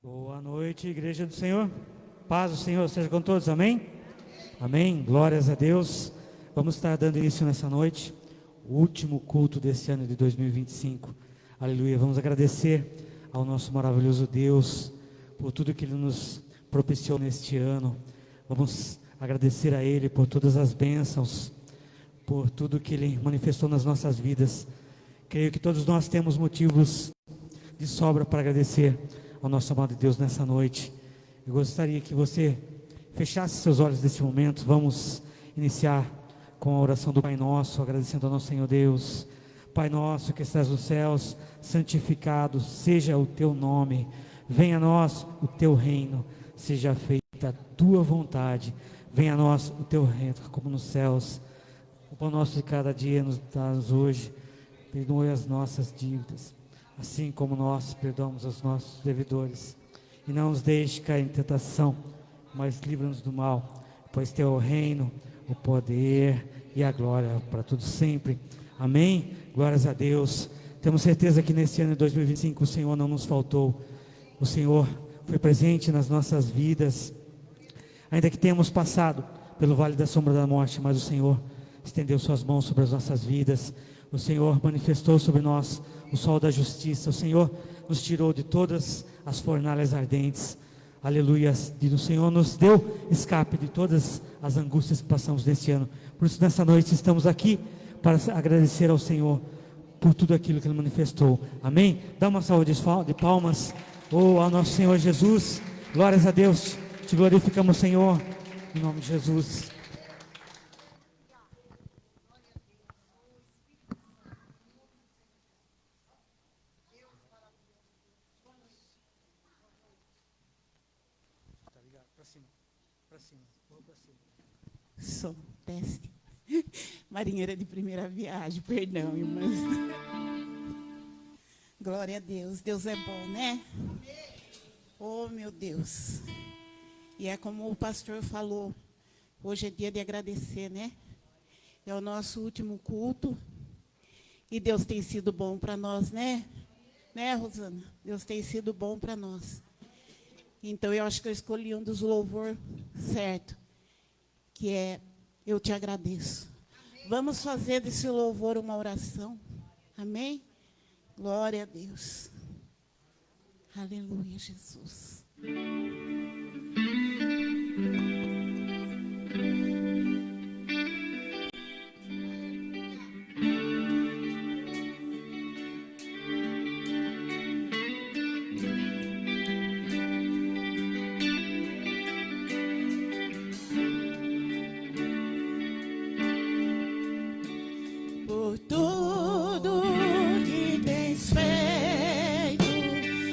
Boa noite, igreja do Senhor. Paz do Senhor seja com todos, amém? Amém, glórias a Deus. Vamos estar dando início nessa noite, o último culto desse ano de 2025. Aleluia, vamos agradecer ao nosso maravilhoso Deus por tudo que Ele nos propiciou neste ano. Vamos agradecer a Ele por todas as bênçãos, por tudo que Ele manifestou nas nossas vidas. Creio que todos nós temos motivos de sobra para agradecer ao nosso amado Deus nessa noite. Eu gostaria que você fechasse seus olhos nesse momento. Vamos iniciar com a oração do Pai Nosso, agradecendo ao nosso Senhor Deus. Pai nosso que estás nos céus, santificado seja o teu nome, venha a nós o teu reino, seja feita a tua vontade, venha a nós o teu reino, como nos céus. O pão nosso de cada dia nos dás hoje, perdoe as nossas dívidas, assim como nós perdoamos aos nossos devedores, e não nos deixe cair em tentação, mas livra-nos do mal, pois teu é o reino, o poder e a glória para todos sempre, amém? Glórias a Deus. Temos certeza que nesse ano de 2025 o Senhor não nos faltou, o Senhor foi presente nas nossas vidas, ainda que tenhamos passado pelo vale da sombra da morte, mas o Senhor estendeu suas mãos sobre as nossas vidas, o Senhor manifestou sobre nós o sol da justiça, o Senhor nos tirou de todas as fornalhas ardentes, aleluia, e o Senhor nos deu escape de todas as angústias que passamos neste ano. Por isso nessa noite estamos aqui para agradecer ao Senhor por tudo aquilo que Ele manifestou, amém? Dá uma salva de palmas ao nosso Senhor Jesus, glórias a Deus, te glorificamos, Senhor, em nome de Jesus. Som, teste. Marinheira de primeira viagem, perdão, irmãs. Glória a Deus, Deus é bom, né? Oh, meu Deus. E é como o pastor falou, hoje é dia de agradecer, né? É o nosso último culto. E Deus tem sido bom para nós, né? Né, Rosana? Deus tem sido bom para nós. Então, eu acho que eu escolhi um dos louvor certo, que é Eu Te Agradeço. Amém. Vamos fazer desse louvor uma oração. Amém? Glória a Deus. Aleluia, Jesus. Por tudo que tens feito,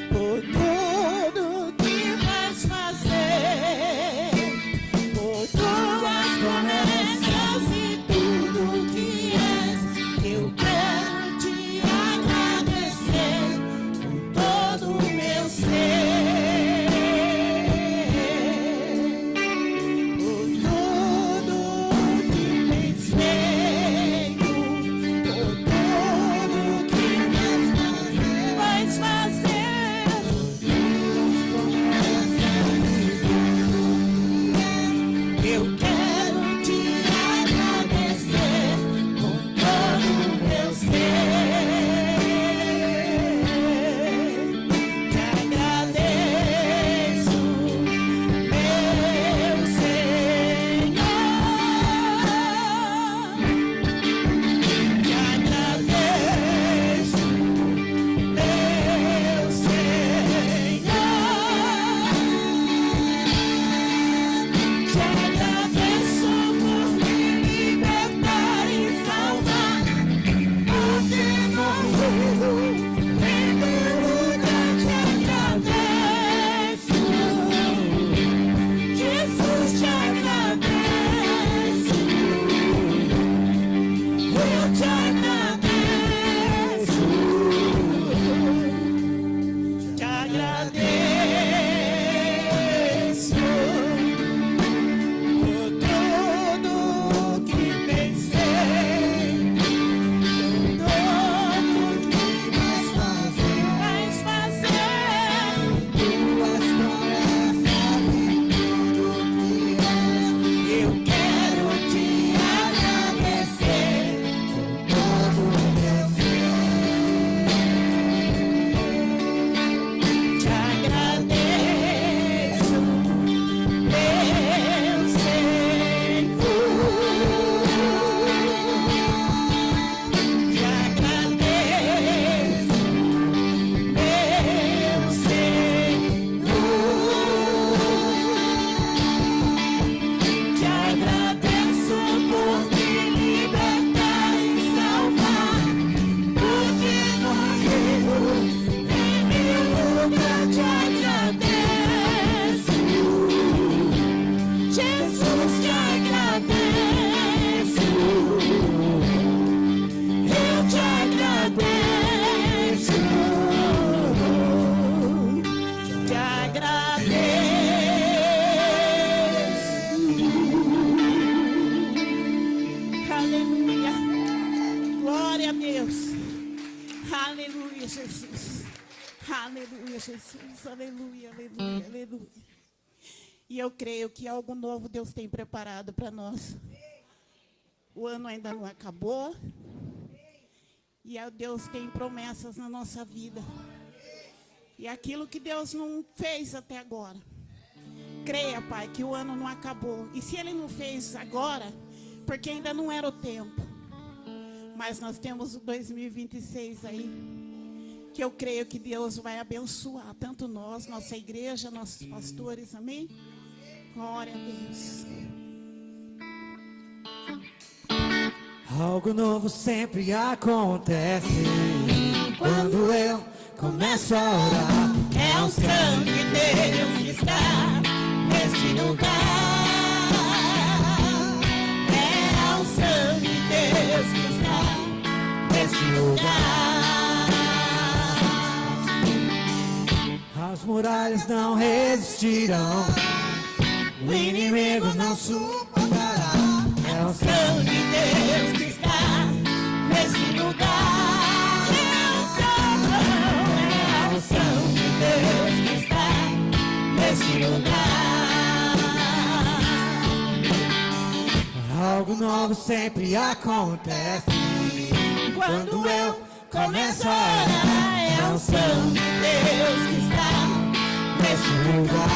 por tudo que vais fazer, por tuas promessas e tudo que és, eu quero te agradecer com todo o meu ser. Por tudo que tens feito, por Glória a Deus. Aleluia, Jesus. Aleluia, Jesus. Aleluia, aleluia, aleluia. E eu creio que algo novo Deus tem preparado para nós. O ano ainda não acabou. E Deus tem promessas na nossa vida. E aquilo que Deus não fez até agora. Creia, Pai, que o ano não acabou. E se Ele não fez agora, porque ainda não era o tempo. Mas nós temos o 2026 aí. Que eu creio que Deus vai abençoar. Tanto nós, nossa igreja, nossos pastores, amém? Glória a Deus. Algo novo sempre acontece quando eu começo a orar. É o sangue de Deus que está neste lugar. É o sangue de Deus que está neste lugar. As muralhas não resistirão, o inimigo não suportará. É o Sangue de Deus que está neste lugar. É o sangue de Deus que está neste lugar. Algo novo sempre acontece quando eu começo a orar. É o sangue de Deus que está neste lugar.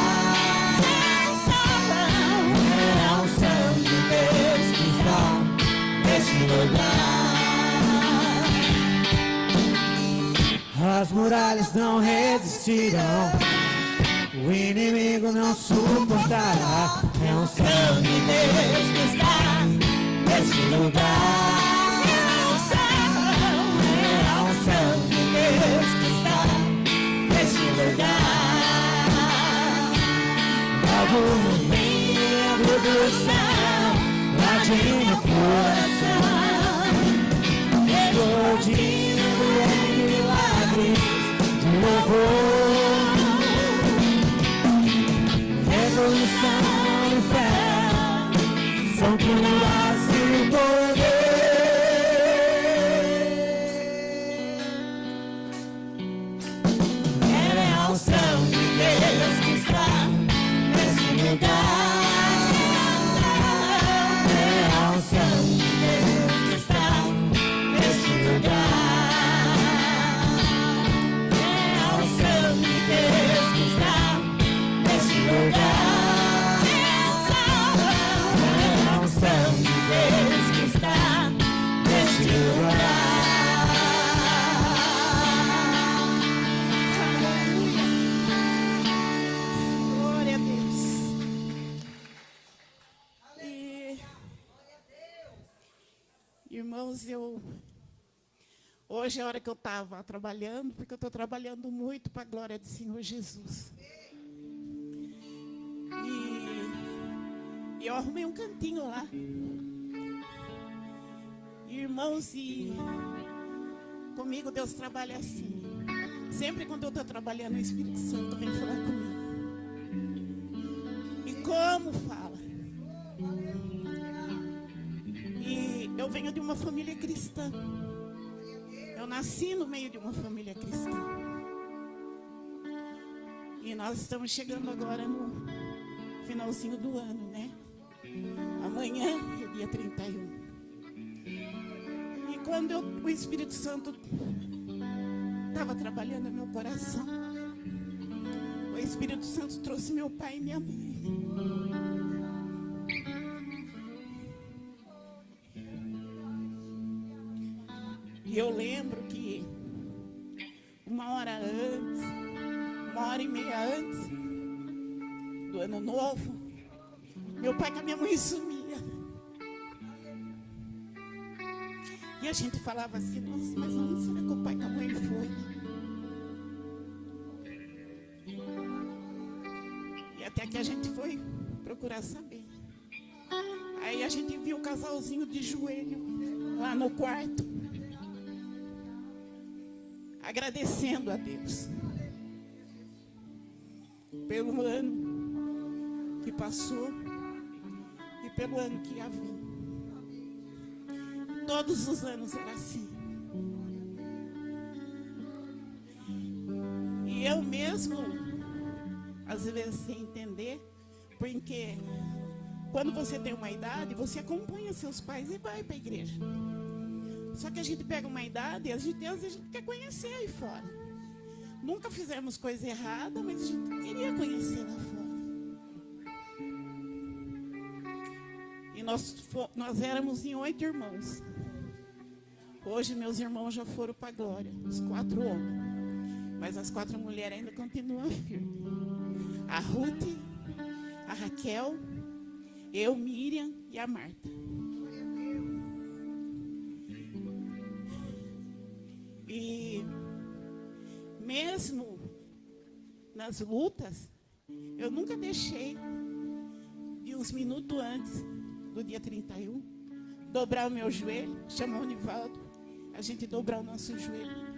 É o sangue de Deus que está neste lugar. As muralhas não resistirão, o inimigo não suportará. É o Sangue de Deus que está neste lugar. É o sangue de Deus que está neste lugar. algo vindo do céu, late no coração, explodindo em milagres de louvor, revolução e fé são curas e poder. É a unção de Deus que está nesse lugar. É a unção de Deus que está nesse lugar. É a unção de Deus que está nesse lugar. É a unção de Deus que está neste lugar. Glória a Deus. Irmãos, hoje é a hora que eu estava trabalhando, porque eu estou trabalhando muito para a glória do Senhor Jesus. E eu arrumei um cantinho lá. Irmãos, e comigo Deus trabalha assim. Sempre quando eu estou trabalhando, o Espírito Santo vem falar comigo. E como fala? E eu venho de uma família cristã. Eu nasci no meio de uma família cristã. E nós estamos chegando agora no finalzinho do ano, né? Amanhã é dia 31. E quando o Espírito Santo estava trabalhando no meu coração, o Espírito Santo trouxe meu pai e minha mãe. E eu lembro que uma hora e meia antes do ano novo, meu pai com a minha mãe sumia. E a gente falava assim, nossa, mas onde será que o pai com a mãe foi? E até que a gente foi procurar saber. Aí a gente viu o casalzinho de joelho lá no quarto, agradecendo a Deus pelo ano que passou e pelo ano que ia vir. Todos os anos era assim. E eu mesmo, às vezes sem entender, porque quando você tem uma idade, você acompanha seus pais e vai para a igreja. Só que a gente pega uma idade e às vezes a gente quer conhecer aí fora. Nunca fizemos coisa errada, mas a gente queria conhecer lá fora. E nós éramos em 8 irmãos. Hoje meus irmãos já foram para a glória, os 4 homens. Mas as 4 mulheres ainda continuam firmes. A Ruth, a Raquel, eu, Miriam e a Marta. E mesmo nas lutas, eu nunca deixei de uns minutos antes do dia 31, dobrar o meu joelho, chamar o Nivaldo, a gente dobrar o nosso joelho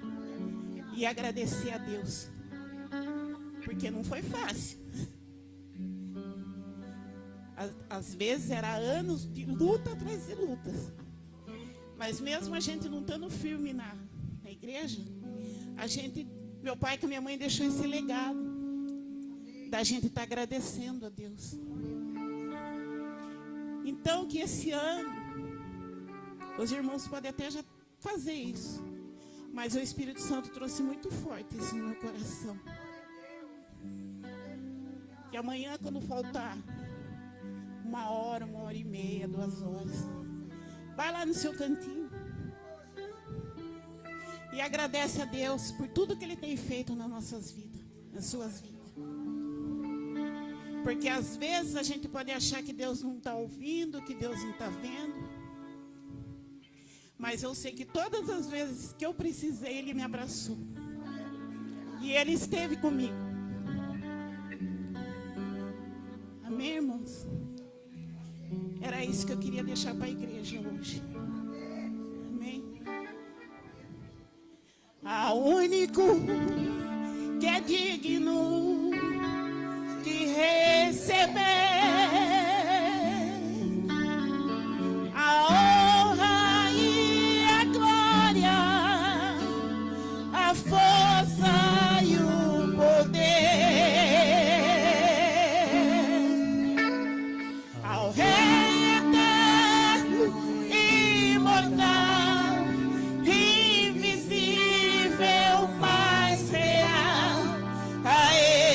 e agradecer a Deus, porque não foi fácil. Às vezes era anos de luta atrás de lutas, mas mesmo a gente não estando firme na igreja, meu pai com a minha mãe deixou esse legado da gente estar agradecendo a Deus. Então que esse ano os irmãos podem até já fazer isso, mas o Espírito Santo trouxe muito forte isso no meu coração. Que amanhã, quando faltar 1 hora, 1h30, 2 horas, vai lá no seu cantinho e agradece a Deus por tudo que Ele tem feito nas nossas vidas, nas suas vidas. Porque às vezes a gente pode achar que Deus não está ouvindo, que Deus não está vendo. Mas eu sei que todas as vezes que eu precisei, Ele me abraçou. E Ele esteve comigo. Amém, irmãos? Era isso que eu queria deixar para a igreja hoje. Amém? A único que é digno de receber a honra e a glória, a força e o poder, ao Rei eterno, imortal, invisível, mais real, a Ele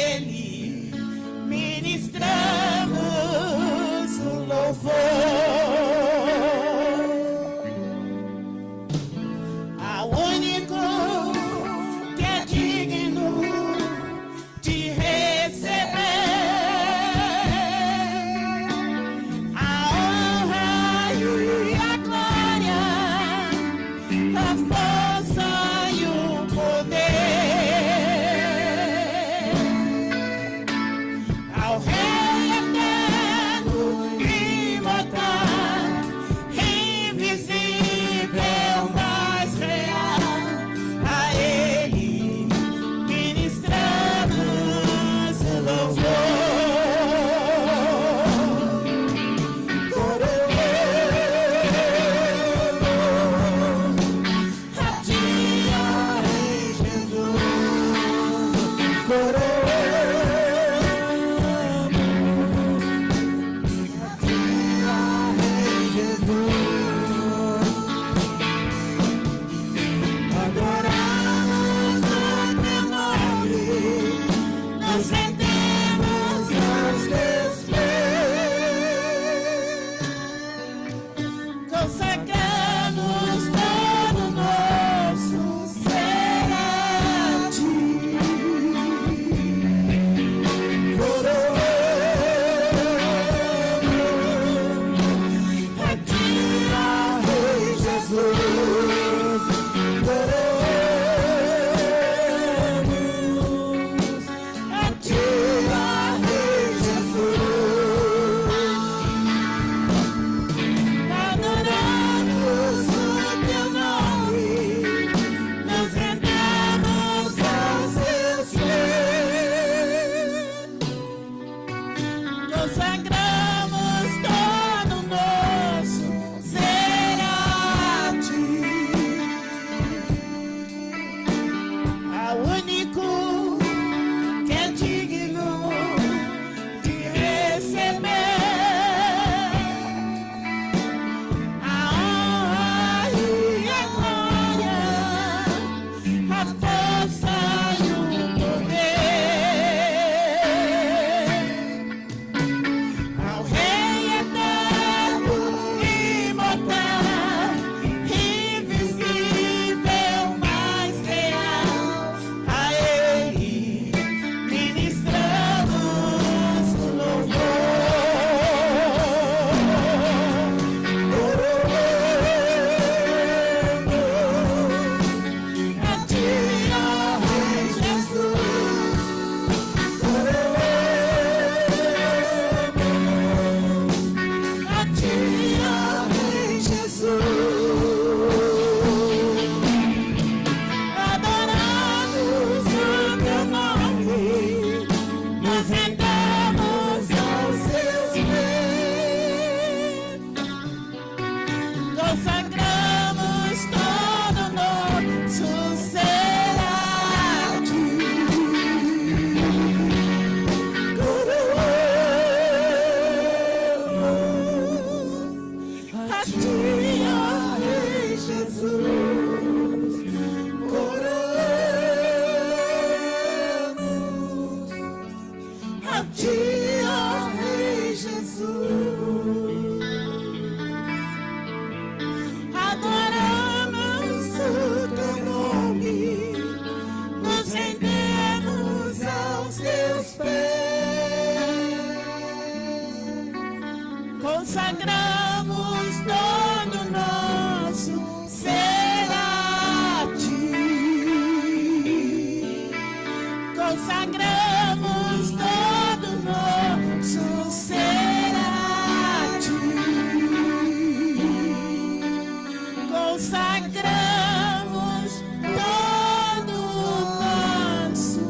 consagramos todo o nosso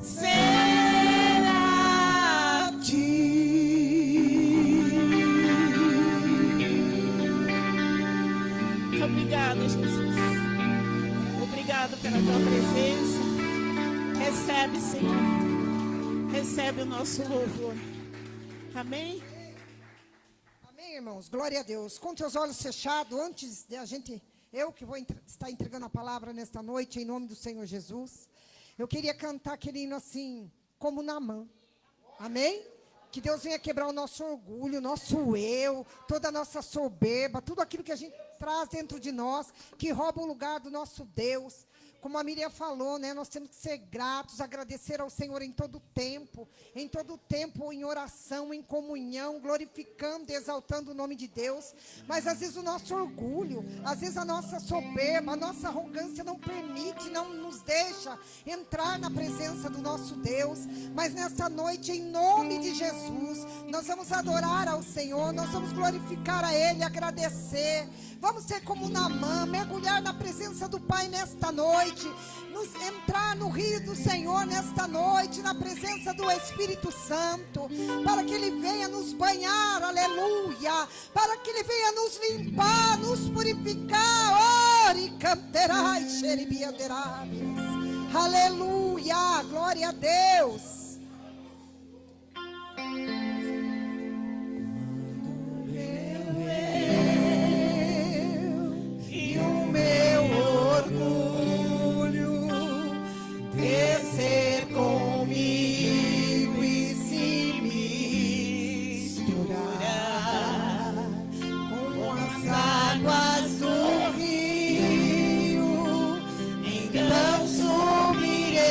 ser a ti. Obrigada, Jesus. Obrigado pela tua presença. Recebe, Senhor. Recebe o nosso louvor. Amém? Amém, irmãos. Glória a Deus. Com teus olhos fechados, antes de a gente, eu que vou estar entregando a palavra nesta noite, em nome do Senhor Jesus, eu queria cantar aquele hino assim, como Naamã. Amém? Que Deus venha quebrar o nosso orgulho, o nosso eu, toda a nossa soberba, tudo aquilo que a gente traz dentro de nós, que rouba o lugar do nosso Deus. Como a Miriam falou, né, nós temos que ser gratos, agradecer ao Senhor em todo tempo, em oração, em comunhão, glorificando e exaltando o nome de Deus. Mas às vezes o nosso orgulho, às vezes a nossa soberba, a nossa arrogância não permite, não nos deixa entrar na presença do nosso Deus. Mas nessa noite, em nome de Jesus, nós vamos adorar ao Senhor, nós vamos glorificar a Ele, agradecer. Vamos ser como Naamã, mergulhar na presença do Pai nesta noite, entrar no rio do Senhor nesta noite, na presença do Espírito Santo, para que Ele venha nos banhar, aleluia, para que Ele venha nos limpar, nos purificar, ore, canterai, xeribianderais, aleluia, glória a Deus. Descer comigo e se misturar com as águas do rio, então subirei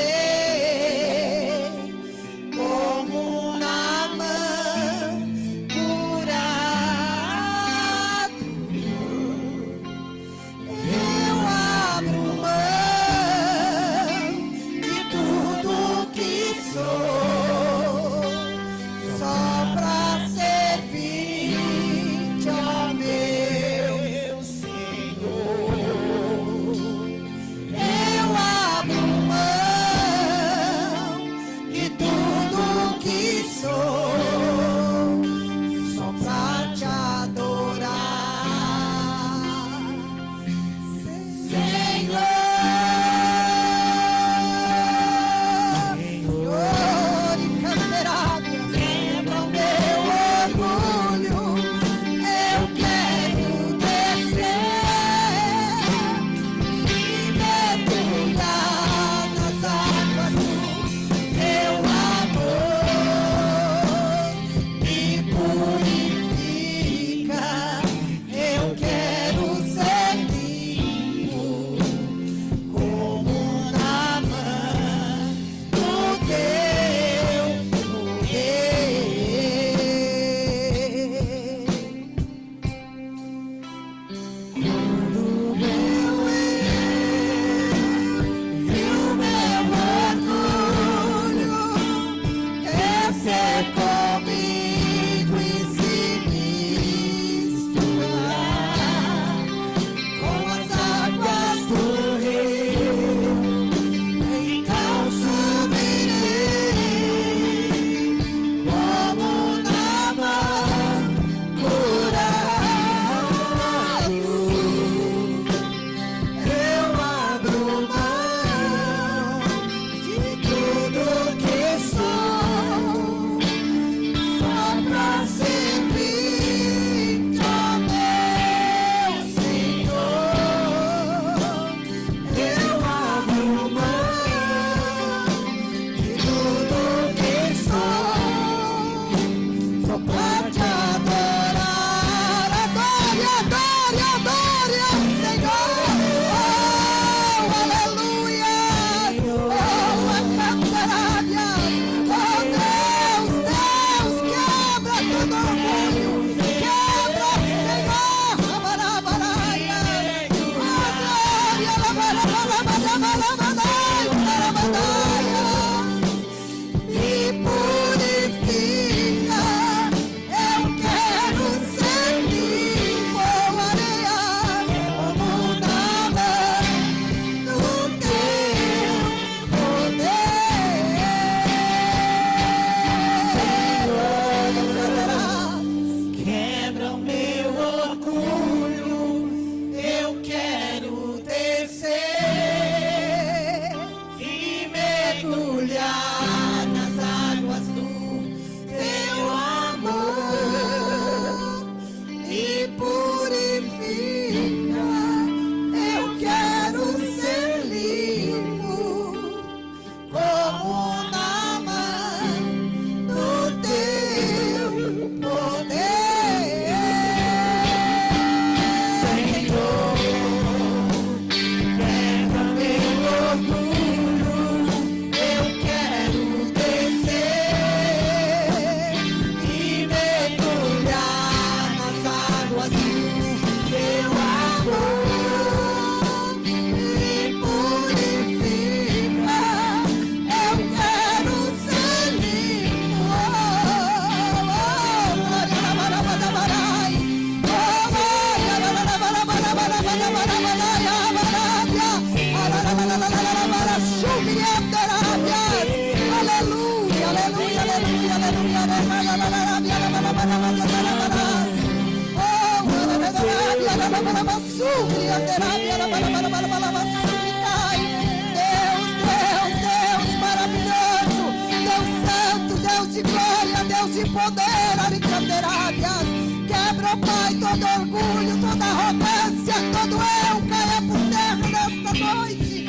Deus maravilhoso, Deus santo, Deus de glória, Deus de poder, aricanderábias. Quebra, ó Pai, todo orgulho, toda arrogância, todo eu caia por terra nesta noite.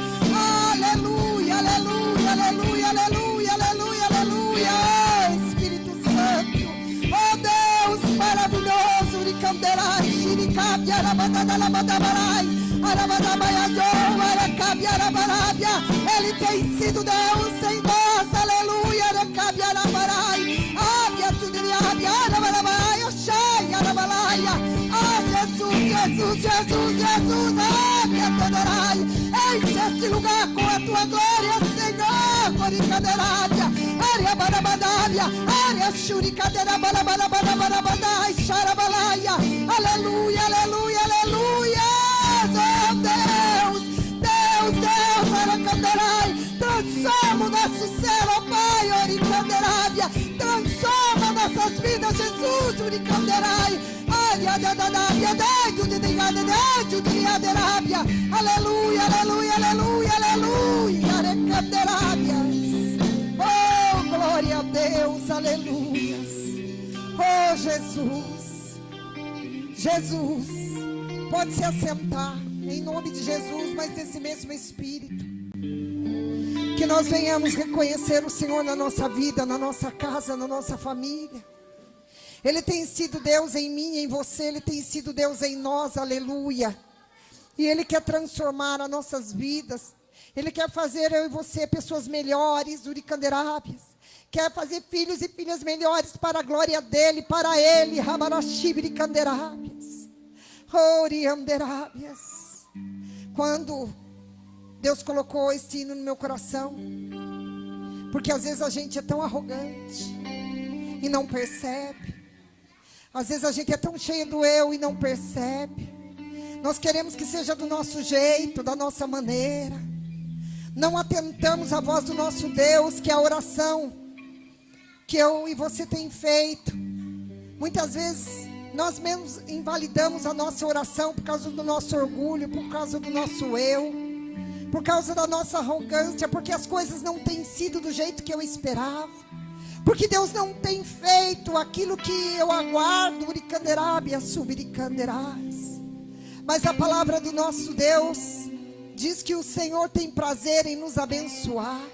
Aleluia, aleluia, aleluia, aleluia, aleluia, aleluia. Espírito Santo, ó Deus maravilhoso, aricanderai, xiricabi, arabadadalabadabarai, arabadabaiadou, aracabi, arabarábia. Ele tem sido Deus em nós, aleluia, aracabi, arabarai, ábia, tudiriábia, arabarabai, oxai, arabalaia. Jesus, Jesus, Jesus, Jesus, ábia, todorai. Enche este lugar com a tua glória, Senhor, coricaderábia, área barabadabia, área xuricadeira, balabalabalabalabadai, xarabalaia. Aleluia, aleluia, aleluia. Oh Deus, Deus, Deus, aracanderai. Transforma o nosso ser, ó Pai, oricanderábia. Transforma nossas vidas, Jesus, oricanderai. Aleluia, aleluia, aleluia, aleluia, aracanderábias. Oh, glória a Deus, aleluia. Oh, Jesus, Jesus, pode se assentar, em nome de Jesus, mas nesse mesmo Espírito, que nós venhamos reconhecer o Senhor na nossa vida, na nossa casa, na nossa família. Ele tem sido Deus em mim, em você, Ele tem sido Deus em nós, aleluia. E Ele quer transformar as nossas vidas, Ele quer fazer eu e você pessoas melhores, uricanderábias. Quer fazer filhos e filhas melhores para a glória dEle, para Ele, rabarachibiricanderábias, orianderábias. Quando Deus colocou esse hino no meu coração, porque às vezes a gente é tão arrogante e não percebe. Às vezes a gente é tão cheio do eu e não percebe. Nós queremos que seja do nosso jeito, da nossa maneira. Não atentamos à voz do nosso Deus, que é a oração que eu e você tem feito. Muitas vezes nós mesmos invalidamos a nossa oração por causa do nosso orgulho, por causa do nosso eu, por causa da nossa arrogância, porque as coisas não têm sido do jeito que eu esperava. Porque Deus não tem feito aquilo que eu aguardo, uricanderábia, subiricanderás. Mas a palavra do nosso Deus diz que o Senhor tem prazer em nos abençoar.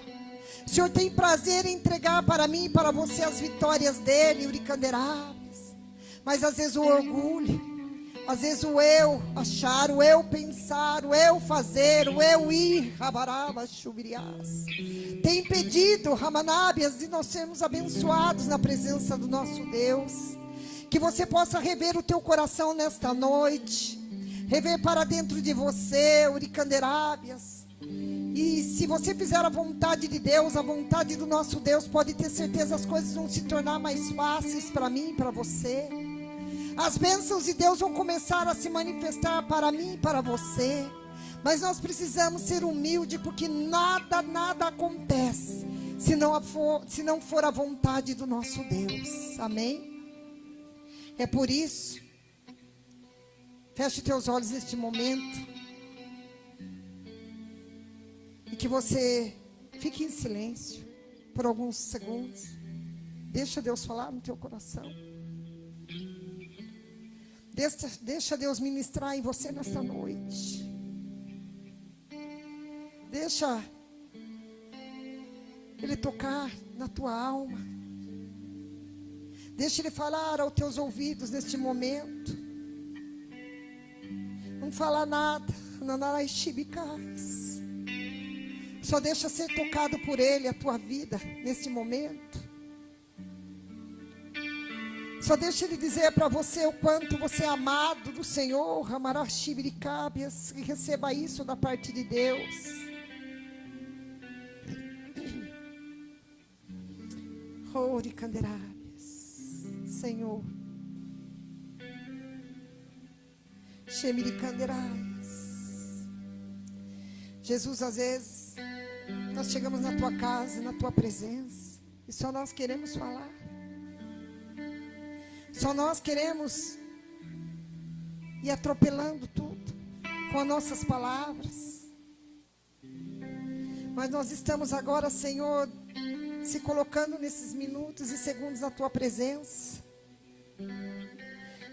O Senhor tem prazer em entregar para mim e para você as vitórias dEle, uricanderábias. Mas às vezes o orgulho, às vezes o eu achar, o eu pensar, o eu fazer, o eu ir, rabaraba, chubiriás, tem impedido, ramanábias, de nós sermos abençoados na presença do nosso Deus. Que você possa rever o teu coração nesta noite, rever para dentro de você, uricanderábias. E se você fizer a vontade de Deus, a vontade do nosso Deus, pode ter certeza, as coisas vão se tornar mais fáceis para mim e para você. As bênçãos de Deus vão começar a se manifestar para mim e para você. Mas nós precisamos ser humildes, porque nada acontece se não for a vontade do nosso Deus. Amém? É por isso, feche teus olhos neste momento, e que você fique em silêncio por alguns segundos. Deixa Deus falar no teu coração. Deixa Deus ministrar em você nesta noite. Deixa Ele tocar na tua alma. Deixa Ele falar aos teus ouvidos neste momento. Não fala nada. Só deixa ser tocado por Ele a tua vida neste momento. Só deixa Ele dizer para você o quanto você é amado do Senhor, ramarachibiricabias, e receba isso da parte de Deus. Oricanderábias, Senhor, xemiricanderais. Jesus, às vezes nós chegamos na tua casa, na tua presença, e só nós queremos falar. Só nós queremos ir atropelando tudo. com as nossas palavras. Mas nós estamos agora, Senhor, se colocando nesses minutos e segundos na Tua presença.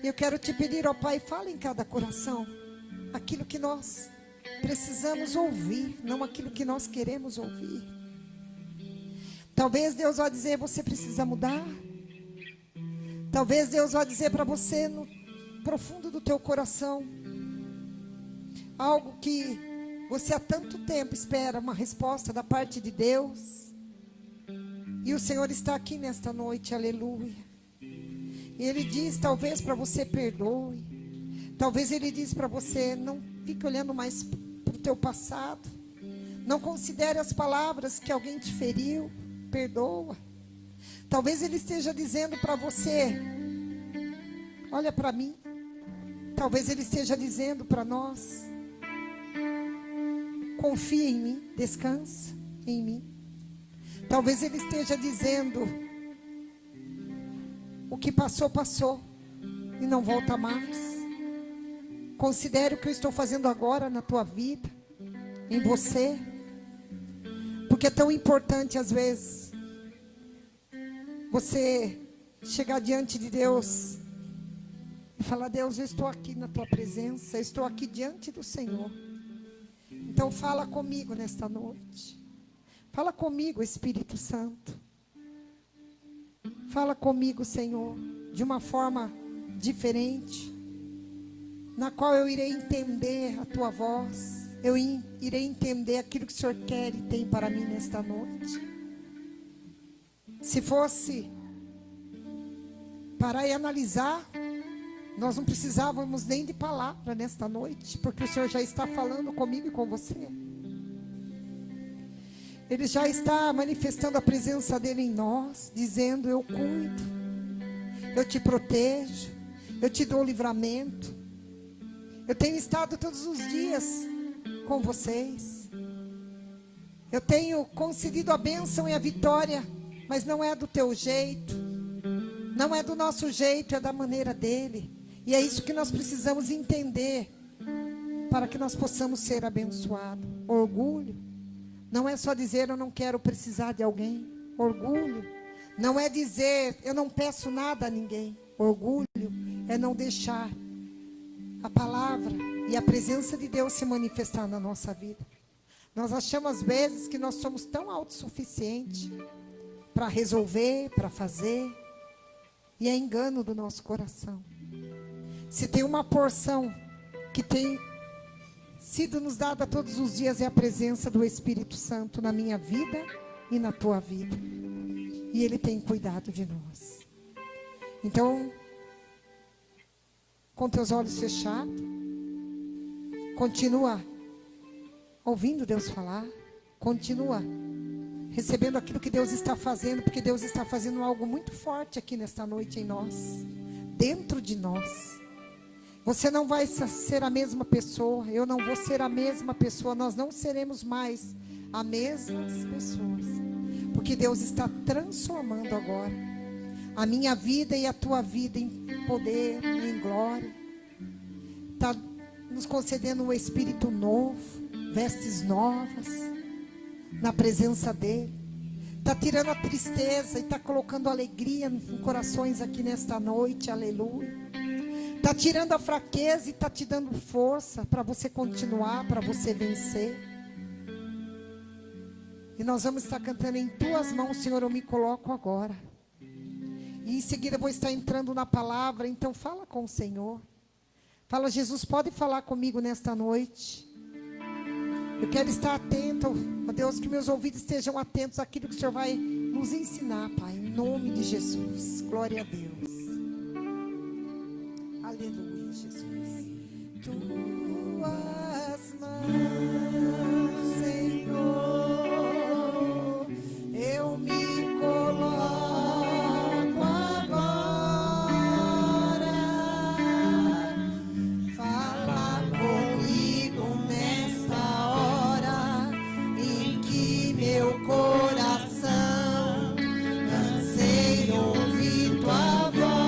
E eu quero te pedir, ó Pai, fala em cada coração aquilo que nós precisamos ouvir, não aquilo que nós queremos ouvir. Talvez Deus vá dizer, você precisa mudar. Talvez Deus vá dizer para você no profundo do teu coração algo que você há tanto tempo espera uma resposta da parte de Deus. E o Senhor está aqui nesta noite, aleluia. E Ele diz, talvez para você perdoe. Talvez Ele diz para você, não fique olhando mais para o teu passado. Não considere as palavras que alguém te feriu. Perdoa. Talvez Ele esteja dizendo para você, olha para mim. Talvez Ele esteja dizendo para nós, confia em mim, descansa em mim. Talvez Ele esteja dizendo, o que passou, passou e não volta mais. Considere o que eu estou fazendo agora na tua vida, em você. Porque é tão importante às vezes você chegar diante de Deus e falar, Deus, eu estou aqui na tua presença, eu estou aqui diante do Senhor. Então fala comigo nesta noite. Fala comigo, Espírito Santo. Fala comigo, Senhor, de uma forma diferente, na qual eu irei entender a tua voz. Eu irei entender aquilo que o Senhor quer e tem para mim nesta noite. Se fosse parar e analisar, nós não precisávamos nem de palavra nesta noite, porque o Senhor já está falando comigo e com você. Ele já está manifestando a presença dele em nós, dizendo, eu cuido, eu te protejo, eu te dou livramento. Eu tenho estado todos os dias com vocês. Eu tenho concedido a bênção e a vitória, mas não é do teu jeito, não é do nosso jeito, é da maneira dele. E é isso que nós precisamos entender, para que nós possamos ser abençoados. Orgulho não é só dizer, eu não quero precisar de alguém. Orgulho não é dizer, eu não peço nada a ninguém. Orgulho é não deixar a palavra e a presença de Deus se manifestar na nossa vida. Nós achamos às vezes que nós somos tão autossuficientes para resolver, para fazer, e é engano do nosso coração. Se tem uma porção que tem sido nos dada todos os dias, é a presença do Espírito Santo na minha vida e na tua vida. E Ele tem cuidado de nós. Então, com teus olhos fechados, continua ouvindo Deus falar, continua recebendo aquilo que Deus está fazendo, porque Deus está fazendo algo muito forte aqui nesta noite em nós, dentro de nós. Você não vai ser a mesma pessoa, eu não vou ser a mesma pessoa, nós não seremos mais as mesmas pessoas, porque Deus está transformando agora a minha vida e a tua vida em poder, em glória. Está nos concedendo um espírito novo, vestes novas, na presença dEle. Está tirando a tristeza e está colocando alegria em corações aqui nesta noite, aleluia. Está tirando a fraqueza e está te dando força para você continuar, para você vencer. E nós vamos estar cantando em tuas mãos, Senhor, eu me coloco agora. E em seguida eu vou estar entrando na palavra, então fala com o Senhor. Fala, Jesus, pode falar comigo nesta noite. Eu quero estar atento, ó Deus, que meus ouvidos estejam atentos àquilo que o Senhor vai nos ensinar, Pai, em nome de Jesus. Glória a Deus. Aleluia, Jesus. Tuas mãos, Senhor, eu me coloco agora. Fala comigo nesta hora em que meu coração anseia ouvir tua voz.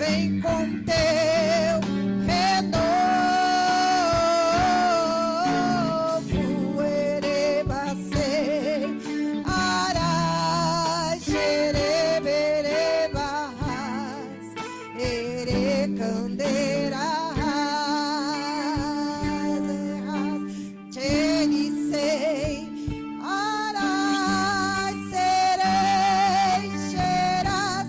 vem com teu renovo, erebacei, arai, xereberebas, erecanderas, tchenicei, arai, serei, xeras,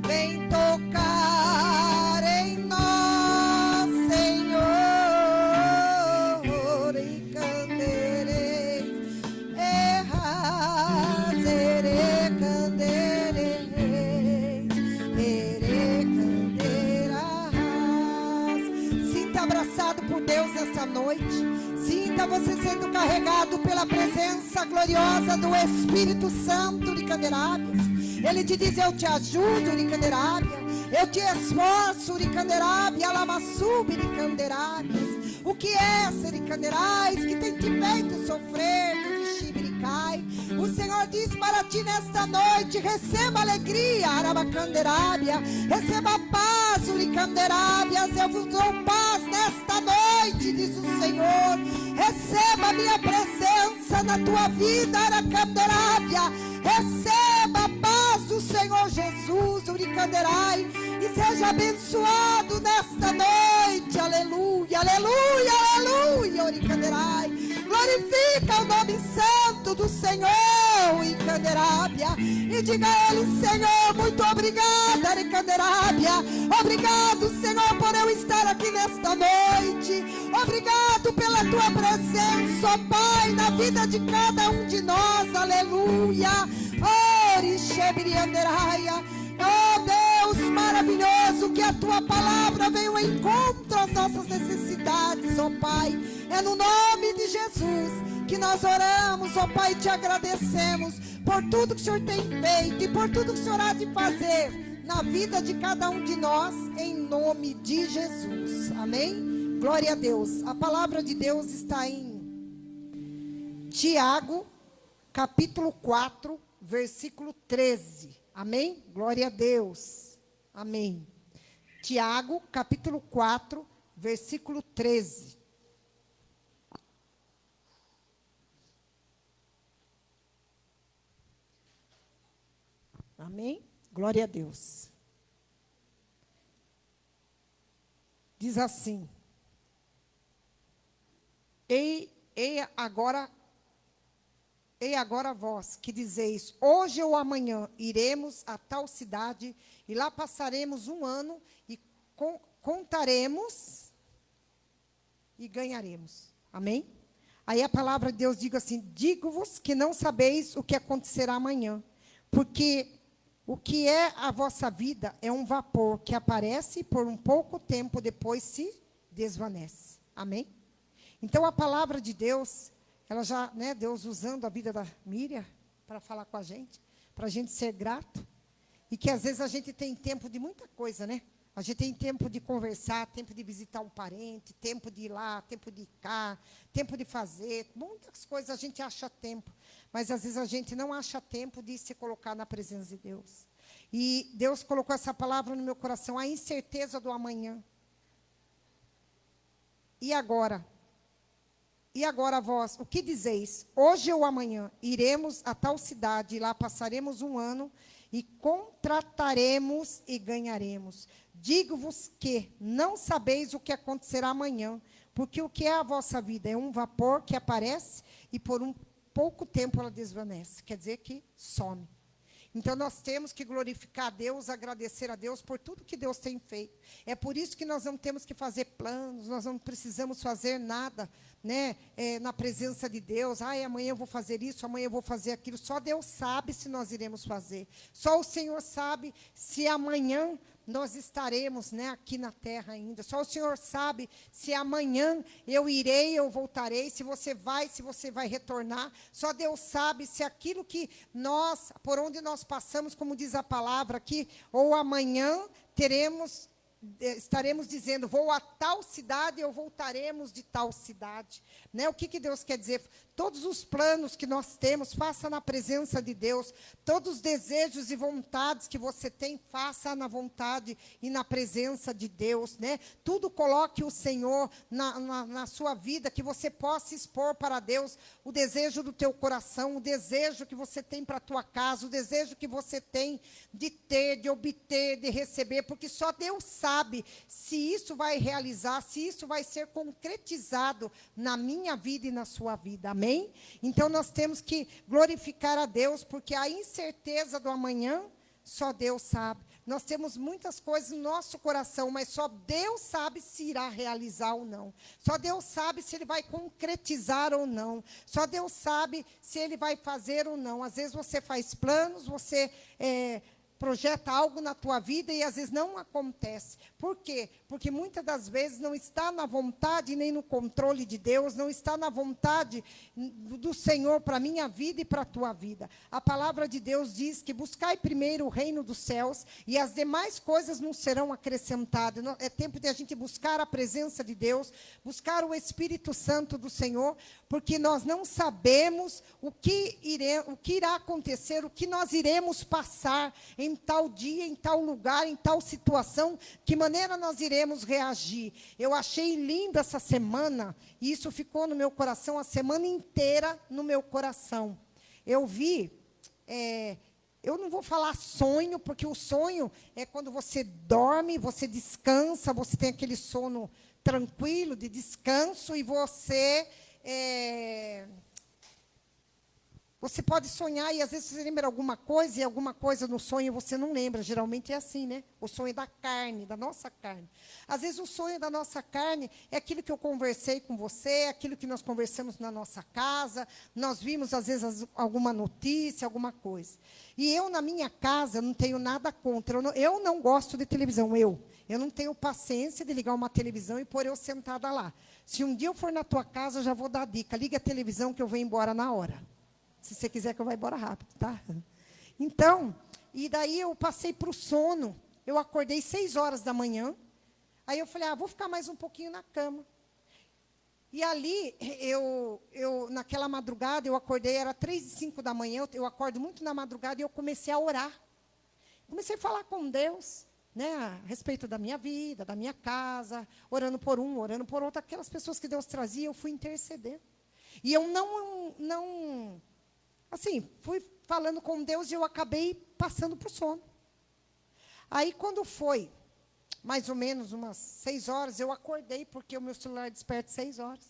vem tocar em nós, Senhor, e candereis, erras, erecandereis, erecanderas. Sinta abraçado por Deus nesta noite. Sinta você sendo carregado pela presença gloriosa do Espírito Santo de Canderábias. Ele te diz: eu te ajudo, Ricanderábia. Eu te esforço, Ricanderábia, alamassu, Ricanderábias. O que é ser Ricanderais que tem te feito sofrer do Xibiricai? O Senhor diz para ti nesta noite: receba alegria, Arabacanderábia. Receba paz, Ricanderábias. Eu vos dou paz nesta noite, diz o Senhor. Receba a minha presença na tua vida, Aracanderábia. Receba a paz do Senhor Jesus, Uricanderai, e seja abençoado nesta noite. Aleluia, aleluia, aleluia, Uricanderai. Glorifica o nome santo do Senhor, Uricanderábia, e diga a Ele: Senhor, muito obrigada, Uricanderábia. Obrigado, Senhor, por eu estar aqui nesta noite. Obrigado pela tua presença, ó Pai, na vida de cada um de nós. Aleluia. Oh, Deus maravilhoso, que a tua palavra venha ao encontro às nossas necessidades, ó Pai. É no nome de Jesus que nós oramos, ó Pai, e te agradecemos por tudo que o Senhor tem feito e por tudo que o Senhor há de fazer na vida de cada um de nós, em nome de Jesus. Amém? Glória a Deus. A palavra de Deus está em Tiago, capítulo 4, versículo 13. Amém? Glória a Deus. Amém. Tiago, capítulo 4, versículo 13. Amém? Glória a Deus. Diz assim: Ei agora vós que dizeis: hoje ou amanhã iremos a tal cidade e lá passaremos um ano e contaremos e ganharemos. Amém? Aí a palavra de Deus diz assim: digo-vos que não sabeis o que acontecerá amanhã, porque o que é a vossa vida é um vapor que aparece e por um pouco tempo depois se desvanece. Amém? Então a palavra de Deus, ela já, né, Deus usando a vida da Miriam para falar com a gente, para a gente ser grato. E que às vezes a gente tem tempo de muita coisa, né? A gente tem tempo de conversar, tempo de visitar um parente, tempo de ir lá, tempo de ir cá, tempo de fazer. Muitas coisas a gente acha tempo. Mas às vezes a gente não acha tempo de se colocar na presença de Deus. E Deus colocou essa palavra no meu coração: a incerteza do amanhã. E agora? E agora vós, o que dizeis? Hoje ou amanhã iremos a tal cidade, e lá passaremos um ano, e contrataremos e ganharemos. Digo-vos que não sabeis o que acontecerá amanhã, porque o que é a vossa vida é um vapor que aparece e por um pouco tempo ela desvanece. Quer dizer que some. Então nós temos que glorificar a Deus, agradecer a Deus por tudo que Deus tem feito. É por isso que nós não temos que fazer planos, nós não precisamos fazer nada, né, na presença de Deus. Amanhã eu vou fazer isso, amanhã eu vou fazer aquilo. Só Deus sabe se nós iremos fazer. Só o Senhor sabe se amanhã nós estaremos, né, aqui na terra ainda. Só o Senhor sabe se amanhã eu irei, eu voltarei, se você vai retornar. Só Deus sabe se aquilo que nós, por onde nós passamos, como diz a palavra aqui, ou amanhã teremos estaremos dizendo, vou a tal cidade ou voltaremos de tal cidade. Né? O que Deus quer dizer? Todos os planos que nós temos, faça na presença de Deus. Todos os desejos e vontades que você tem, faça na vontade e na presença de Deus. Né? Tudo coloque o Senhor na sua vida, que você possa expor para Deus o desejo do teu coração, o desejo que você tem para a tua casa, o desejo que você tem de ter, de obter, de receber, porque só Deus sabe se isso vai realizar, se isso vai ser concretizado na minha vida e na sua vida. Amém? Então nós temos que glorificar a Deus, porque a incerteza do amanhã só Deus sabe. Nós temos muitas coisas no nosso coração, mas só Deus sabe se irá realizar ou não. Só Deus sabe se Ele vai concretizar ou não. Só Deus sabe se Ele vai fazer ou não. Às vezes você faz planos, você projeta algo na tua vida e às vezes não acontece. Por quê? Porque muitas das vezes não está na vontade nem no controle de Deus, não está na vontade do Senhor para a minha vida e para a tua vida. A palavra de Deus diz que buscai primeiro o reino dos céus e as demais coisas não serão acrescentadas. É tempo de a gente buscar a presença de Deus, buscar o Espírito Santo do Senhor, porque nós não sabemos o que irá acontecer, o que nós iremos passar em tal dia, em tal lugar, em tal situação, que maneira nós iremos reagir. Eu achei linda essa semana, e isso ficou no meu coração a semana inteira no meu coração. Eu vi, eu não vou falar sonho, porque o sonho é quando você dorme, você descansa, você tem aquele sono tranquilo, de descanso, e você pode sonhar e às vezes você lembra alguma coisa e alguma coisa no sonho você não lembra. Geralmente é assim, né? O sonho da carne, da nossa carne. Às vezes o sonho da nossa carne é aquilo que eu conversei com você, é aquilo que nós conversamos na nossa casa, nós vimos às vezes alguma notícia, alguma coisa. E eu na minha casa não tenho nada contra. Eu não gosto de televisão, eu não tenho paciência de ligar uma televisão e pôr eu sentada lá. Se um dia eu for na tua casa, eu já vou dar a dica. Liga a televisão que eu venho embora na hora. Se você quiser que eu vá embora rápido, tá? Então, e daí eu passei para o sono. Eu acordei 6 horas da manhã. Aí eu falei, vou ficar mais um pouquinho na cama. E ali, naquela madrugada, eu acordei, era 3:05 da manhã, eu acordo muito na madrugada, e eu comecei a orar. Comecei a falar com Deus, né, a respeito da minha vida, da minha casa, orando por um, orando por outro. Aquelas pessoas que Deus trazia, eu fui intercedendo. E eu não assim, fui falando com Deus e eu acabei passando para o sono. Aí, quando foi mais ou menos umas 6 horas, eu acordei, porque o meu celular desperta 6 horas.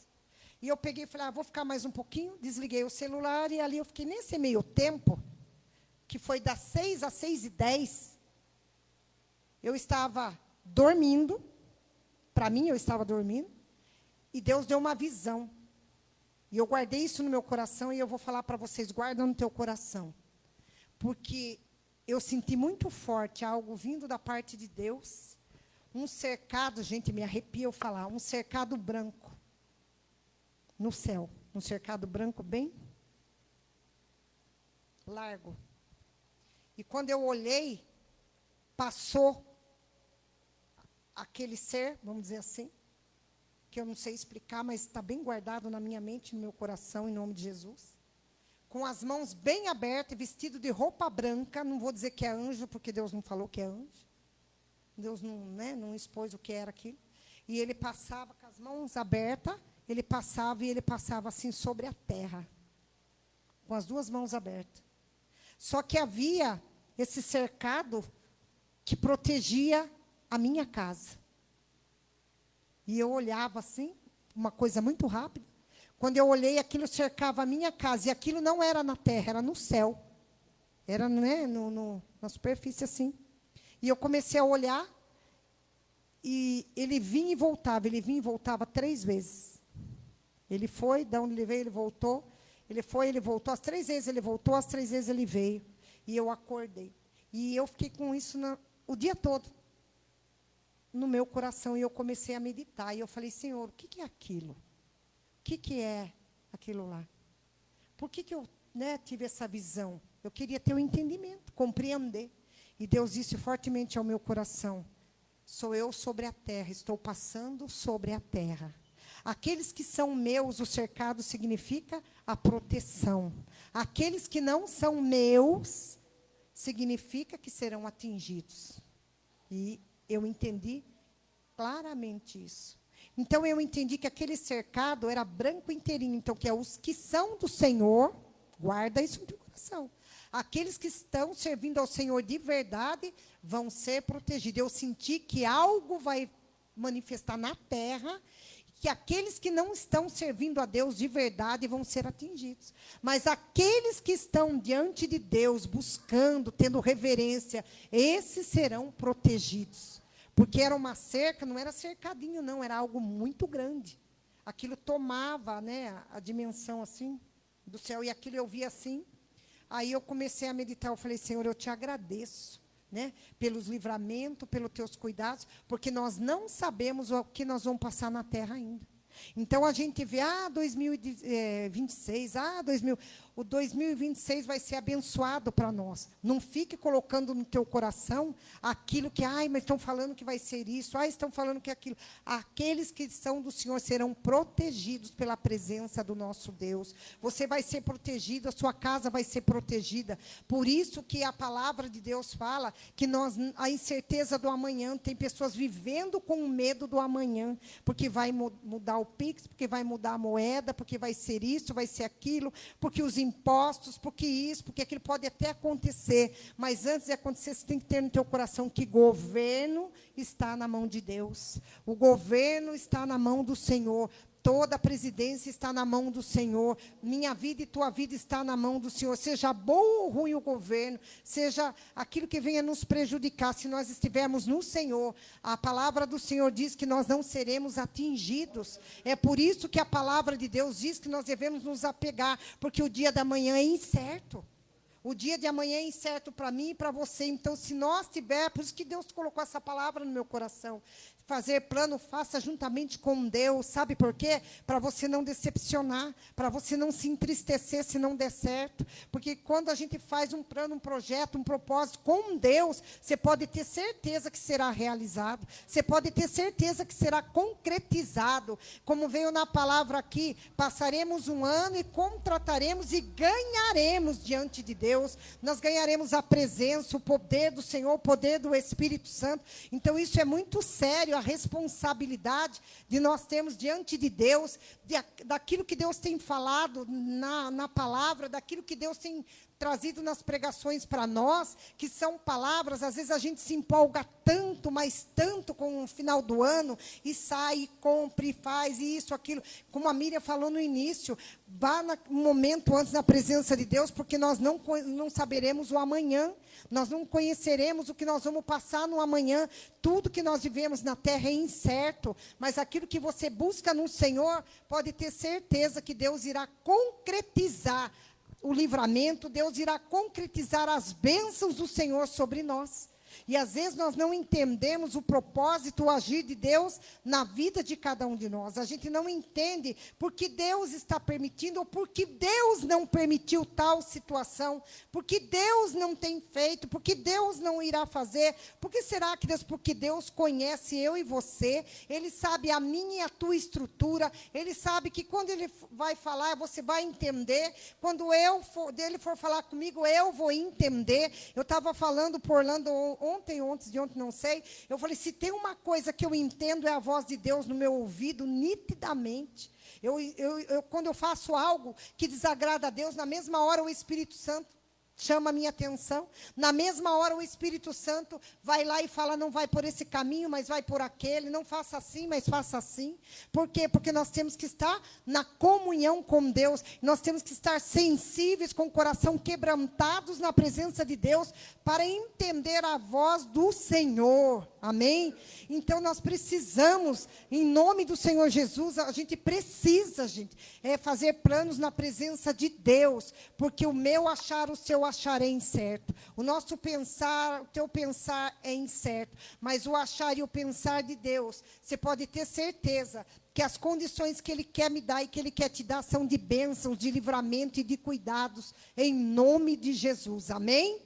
E eu peguei e falei, vou ficar mais um pouquinho, desliguei o celular, e ali eu fiquei nesse meio tempo, que foi das 6 às 6:10, eu estava dormindo, para mim eu estava dormindo, e Deus deu uma visão. E eu guardei isso no meu coração e eu vou falar para vocês, guarda no teu coração. Porque eu senti muito forte algo vindo da parte de Deus, um cercado, gente, me arrepia eu falar, um cercado branco no céu, um cercado branco bem largo. E quando eu olhei, passou aquele ser, vamos dizer assim, que eu não sei explicar, mas está bem guardado na minha mente, no meu coração, em nome de Jesus. Com as mãos bem abertas, vestido de roupa branca, não vou dizer que é anjo, porque Deus não falou que é anjo. Deus não expôs o que era aquilo. E ele passava com as mãos abertas, ele passava assim sobre a terra, com as 2 mãos abertas. Só que havia esse cercado que protegia a minha casa. E eu olhava assim, uma coisa muito rápida. Quando eu olhei, aquilo cercava a minha casa. E aquilo não era na terra, era no céu. Era, né, na superfície assim. E eu comecei a olhar. E ele vinha e voltava 3 vezes. Ele foi, de onde ele veio, ele voltou. Ele foi, ele voltou. As 3 vezes ele voltou, as 3 vezes ele veio. E eu acordei. E eu fiquei com isso o dia todo no meu coração, e eu comecei a meditar, e eu falei, Senhor, o que é aquilo? O que é aquilo lá? Por que eu tive essa visão? Eu queria ter o entendimento, compreender. E Deus disse fortemente ao meu coração, sou eu sobre a terra, estou passando sobre a terra. Aqueles que são meus, o cercado significa a proteção. Aqueles que não são meus, significa que serão atingidos. E eu entendi claramente isso. Então, eu entendi que aquele cercado era branco inteirinho. Então, que é os que são do Senhor, guarda isso no teu coração. Aqueles que estão servindo ao Senhor de verdade vão ser protegidos. Eu senti que algo vai manifestar na terra, que aqueles que não estão servindo a Deus de verdade vão ser atingidos. Mas aqueles que estão diante de Deus, buscando, tendo reverência, esses serão protegidos. Porque era uma cerca, não era cercadinho, não, era algo muito grande. Aquilo tomava, né, a dimensão assim do céu, e aquilo eu via assim. Aí eu comecei a meditar, eu falei, Senhor, eu te agradeço, né, pelos livramentos, pelos teus cuidados, porque nós não sabemos o que nós vamos passar na terra ainda. Então, a gente vê, 2026, o 2026 vai ser abençoado para nós. Não fique colocando no teu coração aquilo que, mas estão falando que vai ser isso, estão falando que é aquilo. Aqueles que são do Senhor serão protegidos pela presença do nosso Deus. Você vai ser protegido, a sua casa vai ser protegida. Por isso que a palavra de Deus fala que a incerteza do amanhã, tem pessoas vivendo com o medo do amanhã, porque vai mudar o Pix, porque vai mudar a moeda, porque vai ser isso, vai ser aquilo, porque os impostos, porque isso, porque aquilo pode até acontecer, mas antes de acontecer, você tem que ter no teu coração que governo está na mão de Deus, o governo está na mão do Senhor, toda a presidência está na mão do Senhor, minha vida e tua vida está na mão do Senhor, seja bom ou ruim o governo, seja aquilo que venha nos prejudicar, se nós estivermos no Senhor, a palavra do Senhor diz que nós não seremos atingidos, é por isso que a palavra de Deus diz que nós devemos nos apegar, porque o dia da manhã é incerto. O dia de amanhã é incerto para mim e para você. Então, se nós tivermos, por isso que Deus colocou essa palavra no meu coração. Fazer plano, faça juntamente com Deus. Sabe por quê? Para você não decepcionar, para você não se entristecer se não der certo. Porque quando a gente faz um plano, um projeto, um propósito com Deus, você pode ter certeza que será realizado. Você pode ter certeza que será concretizado. Como veio na palavra aqui, passaremos um ano e contrataremos e ganharemos diante de Deus. Nós ganharemos a presença, o poder do Senhor, o poder do Espírito Santo. Então, isso é muito sério. A responsabilidade de nós termos diante de Deus, daquilo que Deus tem falado na palavra, daquilo que Deus tem trazido nas pregações para nós, que são palavras, às vezes a gente se empolga tanto, mas tanto com o final do ano, e sai, e compra, e faz, e isso, aquilo, como a Miriam falou no início, vá um momento antes na presença de Deus, porque nós não saberemos o amanhã, nós não conheceremos o que nós vamos passar no amanhã, tudo que nós vivemos na terra é incerto, mas aquilo que você busca no Senhor, pode ter certeza que Deus irá concretizar o livramento, Deus irá concretizar as bênçãos do Senhor sobre nós. E às vezes nós não entendemos o propósito, o agir de Deus na vida de cada um de nós. A gente não entende porque Deus está permitindo ou porque Deus não permitiu tal situação, porque Deus não tem feito, porque Deus não irá fazer. Por que será que Deus? Porque Deus conhece eu e você, Ele sabe a minha e a tua estrutura, Ele sabe que quando Ele vai falar, você vai entender. Quando Ele for falar comigo, eu vou entender. Eu estava falando por Orlando ontem, não sei, eu falei, se tem uma coisa que eu entendo, é a voz de Deus no meu ouvido, nitidamente. Quando eu faço algo que desagrada a Deus, na mesma hora o Espírito Santo chama a minha atenção, na mesma hora o Espírito Santo vai lá e fala, não vai por esse caminho, mas vai por aquele, não faça assim, mas faça assim. Por quê? Porque nós temos que estar na comunhão com Deus, nós temos que estar sensíveis, com o coração quebrantados na presença de Deus, para entender a voz do Senhor, amém? Então nós precisamos, em nome do Senhor Jesus, a gente precisa, fazer planos na presença de Deus, porque o meu achar, o seu achar é incerto, o nosso pensar, o teu pensar é incerto, mas o achar e o pensar de Deus, você pode ter certeza que as condições que Ele quer me dar e que Ele quer te dar são de bênçãos, de livramento e de cuidados, em nome de Jesus, amém?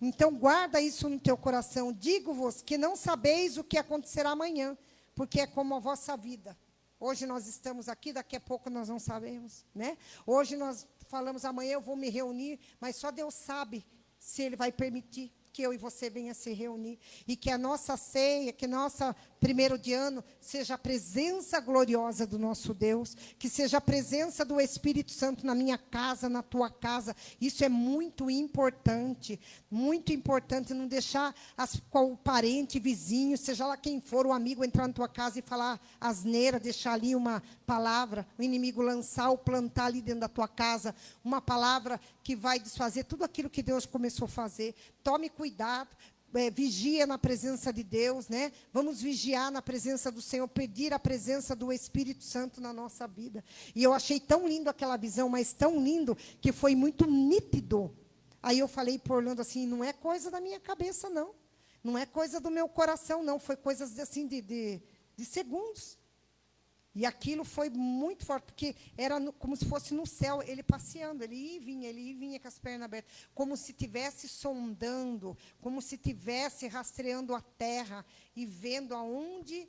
Então, guarda isso no teu coração. Digo-vos que não sabeis o que acontecerá amanhã, porque é como a vossa vida. Hoje nós estamos aqui, daqui a pouco nós não sabemos, né? Hoje nós falamos, amanhã eu vou me reunir, mas só Deus sabe se Ele vai permitir que eu e você venha se reunir. E que a nossa ceia, que nossa primeiro de ano, seja a presença gloriosa do nosso Deus, que seja a presença do Espírito Santo na minha casa, na tua casa. Isso é muito importante, não deixar o parente, vizinho, seja lá quem for, o amigo entrar na tua casa e falar asneira, deixar ali uma palavra, o inimigo lançar ou plantar ali dentro da tua casa, uma palavra que vai desfazer tudo aquilo que Deus começou a fazer. Tome cuidado. Vigia na presença de Deus, né? Vamos vigiar na presença do Senhor, pedir a presença do Espírito Santo na nossa vida. E eu achei tão lindo aquela visão, mas tão lindo, que foi muito nítido. Aí eu falei para Orlando assim, não é coisa da minha cabeça, não. Não é coisa do meu coração, não. Foi coisas assim de segundos. E aquilo foi muito forte, porque era como se fosse no céu, ele passeando, ele ia e vinha com as pernas abertas, como se estivesse sondando, como se estivesse rastreando a terra e vendo aonde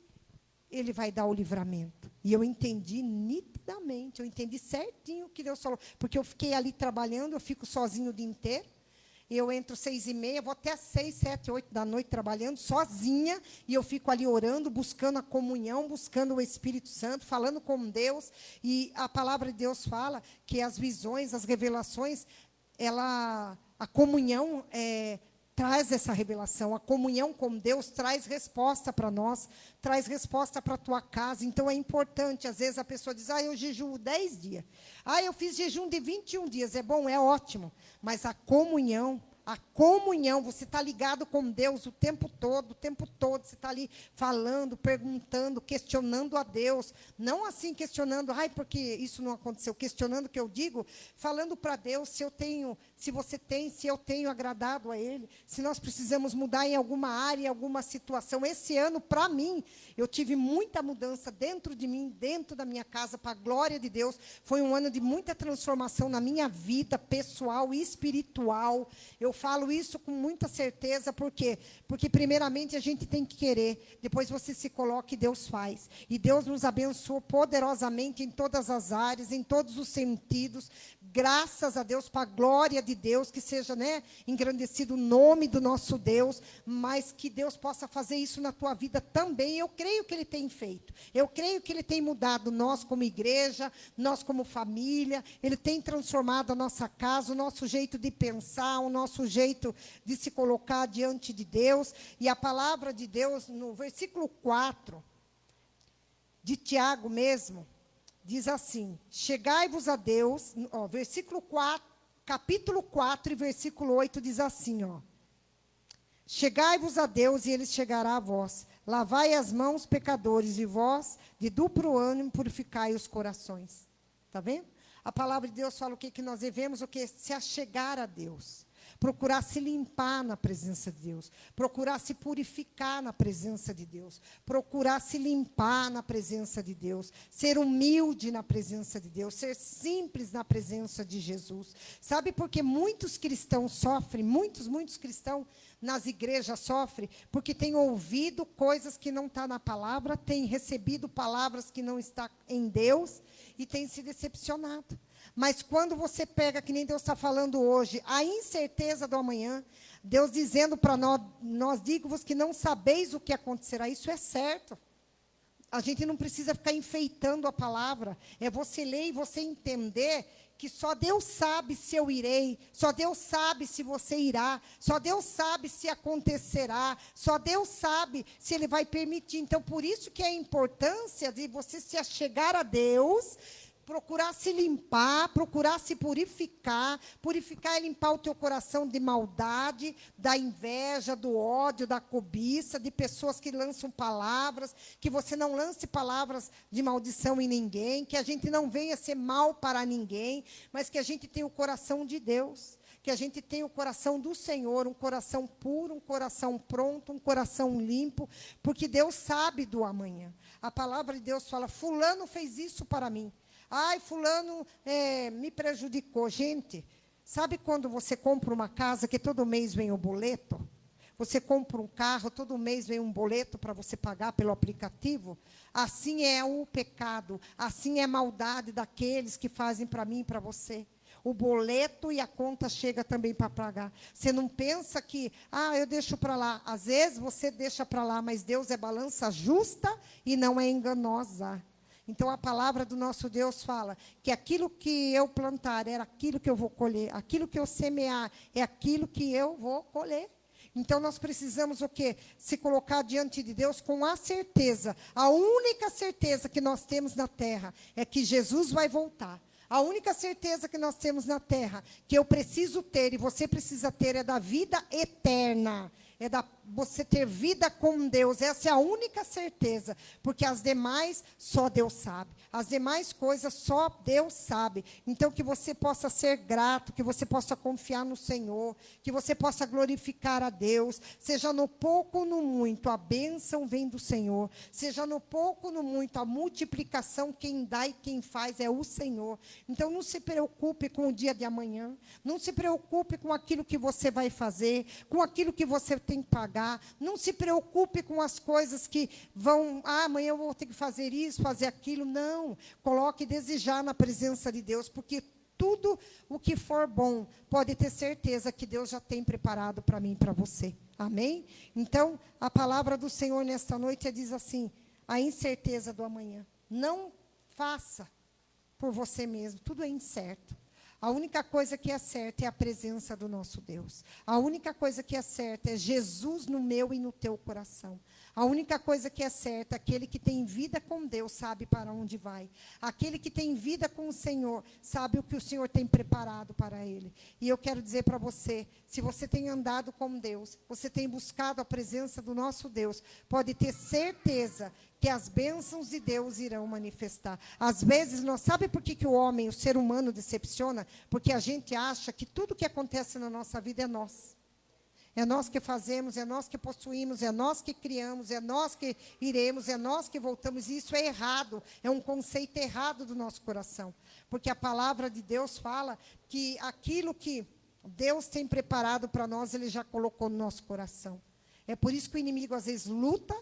ele vai dar o livramento. E eu entendi nitidamente, eu entendi certinho o que Deus falou, porque eu fiquei ali trabalhando, eu fico sozinho o dia inteiro. Eu entro 6h30, vou até às 6, 7, 8 da noite trabalhando, sozinha, e eu fico ali orando, buscando a comunhão, buscando o Espírito Santo, falando com Deus, e a palavra de Deus fala que as visões, as revelações, a comunhão traz essa revelação, a comunhão com Deus traz resposta para nós, traz resposta para a tua casa. Então é importante, às vezes a pessoa diz, eu jejuo 10 dias, eu fiz jejum de 21 dias, é bom, é ótimo, mas a comunhão, você está ligado com Deus o tempo todo, você está ali falando, perguntando, questionando a Deus, não assim questionando, porque isso não aconteceu, questionando o que eu digo, falando para Deus se eu tenho agradado a Ele, se nós precisamos mudar em alguma área, em alguma situação. Esse ano, para mim, eu tive muita mudança dentro de mim, dentro da minha casa, para a glória de Deus. Foi um ano de muita transformação na minha vida pessoal e espiritual. Eu falo isso com muita certeza, por quê? Porque primeiramente a gente tem que querer, depois você se coloca e Deus faz. E Deus nos abençoou poderosamente em todas as áreas, em todos os sentidos. Graças a Deus, para a glória de Deus, que seja, engrandecido o nome do nosso Deus, mas que Deus possa fazer isso na tua vida também. Eu creio que Ele tem feito. Eu creio que Ele tem mudado nós como igreja, nós como família. Ele tem transformado a nossa casa, o nosso jeito de pensar, o nosso jeito de se colocar diante de Deus. E a palavra de Deus, no versículo 4, de Tiago mesmo, diz assim, chegai-vos a Deus, versículo 4, capítulo 4 e versículo 8 diz assim, chegai-vos a Deus e Ele chegará a vós. Lavai as mãos, pecadores, e vós, de duplo ânimo, purificai os corações. Está vendo? A palavra de Deus fala o que nós devemos, se achegar a Deus. Procurar se limpar na presença de Deus, procurar se purificar na presença de Deus, procurar se limpar na presença de Deus, ser humilde na presença de Deus, ser simples na presença de Jesus. Sabe por que muitos cristãos sofrem, muitos cristãos nas igrejas sofrem? Porque têm ouvido coisas que não estão na palavra, têm recebido palavras que não estão em Deus e têm se decepcionado. Mas quando você pega, que nem Deus está falando hoje, a incerteza do amanhã, Deus dizendo para nós digo-vos que não sabeis o que acontecerá, isso é certo. A gente não precisa ficar enfeitando a palavra, é você ler e você entender que só Deus sabe se eu irei, só Deus sabe se você irá, só Deus sabe se acontecerá, só Deus sabe se Ele vai permitir. Então, por isso que é a importância de você se achegar a Deus, procurar se limpar, procurar se purificar e limpar o teu coração de maldade, da inveja, do ódio, da cobiça, de pessoas que lançam palavras, que você não lance palavras de maldição em ninguém, que a gente não venha ser mal para ninguém, mas que a gente tenha o coração de Deus, que a gente tenha o coração do Senhor, um coração puro, um coração pronto, um coração limpo, porque Deus sabe do amanhã. A palavra de Deus fala, fulano fez isso para mim. Fulano me prejudicou. Gente, Sabe quando você compra uma casa que todo mês vem o boleto? Você compra um carro, todo mês vem um boleto para você pagar pelo aplicativo? Assim é o pecado, assim é a maldade daqueles que fazem para mim e para você. O boleto e a conta chega também para pagar. Você não pensa que, eu deixo para lá. Às vezes você deixa para lá, mas Deus é balança justa e não é enganosa. Então, a palavra do nosso Deus fala que aquilo que eu plantar era aquilo que eu vou colher. Aquilo que eu semear é aquilo que eu vou colher. Então, nós precisamos o quê? Se colocar diante de Deus com a certeza. A única certeza que nós temos na terra é que Jesus vai voltar. A única certeza que nós temos na terra, que eu preciso ter e você precisa ter, é da vida eterna. É você ter vida com Deus. Essa é a única certeza. Porque as demais, só Deus sabe. As demais coisas, só Deus sabe. Então, que você possa ser grato, que você possa confiar no Senhor, que você possa glorificar a Deus. Seja no pouco ou no muito, a bênção vem do Senhor. Seja no pouco ou no muito, a multiplicação, quem dá e quem faz é o Senhor. Então, não se preocupe com o dia de amanhã. Não se preocupe com aquilo que você vai fazer, com aquilo que você tem que pagar. Não se preocupe com as coisas que vão, amanhã eu vou ter que fazer isso, fazer aquilo. Não, coloque desejar na presença de Deus, porque tudo o que for bom, pode ter certeza que Deus já tem preparado para mim e para você. Amém? Então, a palavra do Senhor nesta noite diz assim, a incerteza do amanhã. Não faça por você mesmo, tudo é incerto. A única coisa que é certa é a presença do nosso Deus. A única coisa que é certa é Jesus no meu e no teu coração. A única coisa que é certa, aquele que tem vida com Deus sabe para onde vai. Aquele que tem vida com o Senhor sabe o que o Senhor tem preparado para ele. E eu quero dizer para você, se você tem andado com Deus, você tem buscado a presença do nosso Deus, pode ter certeza que as bênçãos de Deus irão manifestar. Às vezes, sabe por que o homem, o ser humano, decepciona? Porque a gente acha que tudo que acontece na nossa vida é nós. É nós que fazemos, é nós que possuímos, é nós que criamos, é nós que iremos, é nós que voltamos. E isso é errado, é um conceito errado do nosso coração. Porque a palavra de Deus fala que aquilo que Deus tem preparado para nós, Ele já colocou no nosso coração. É por isso que o inimigo, às vezes, luta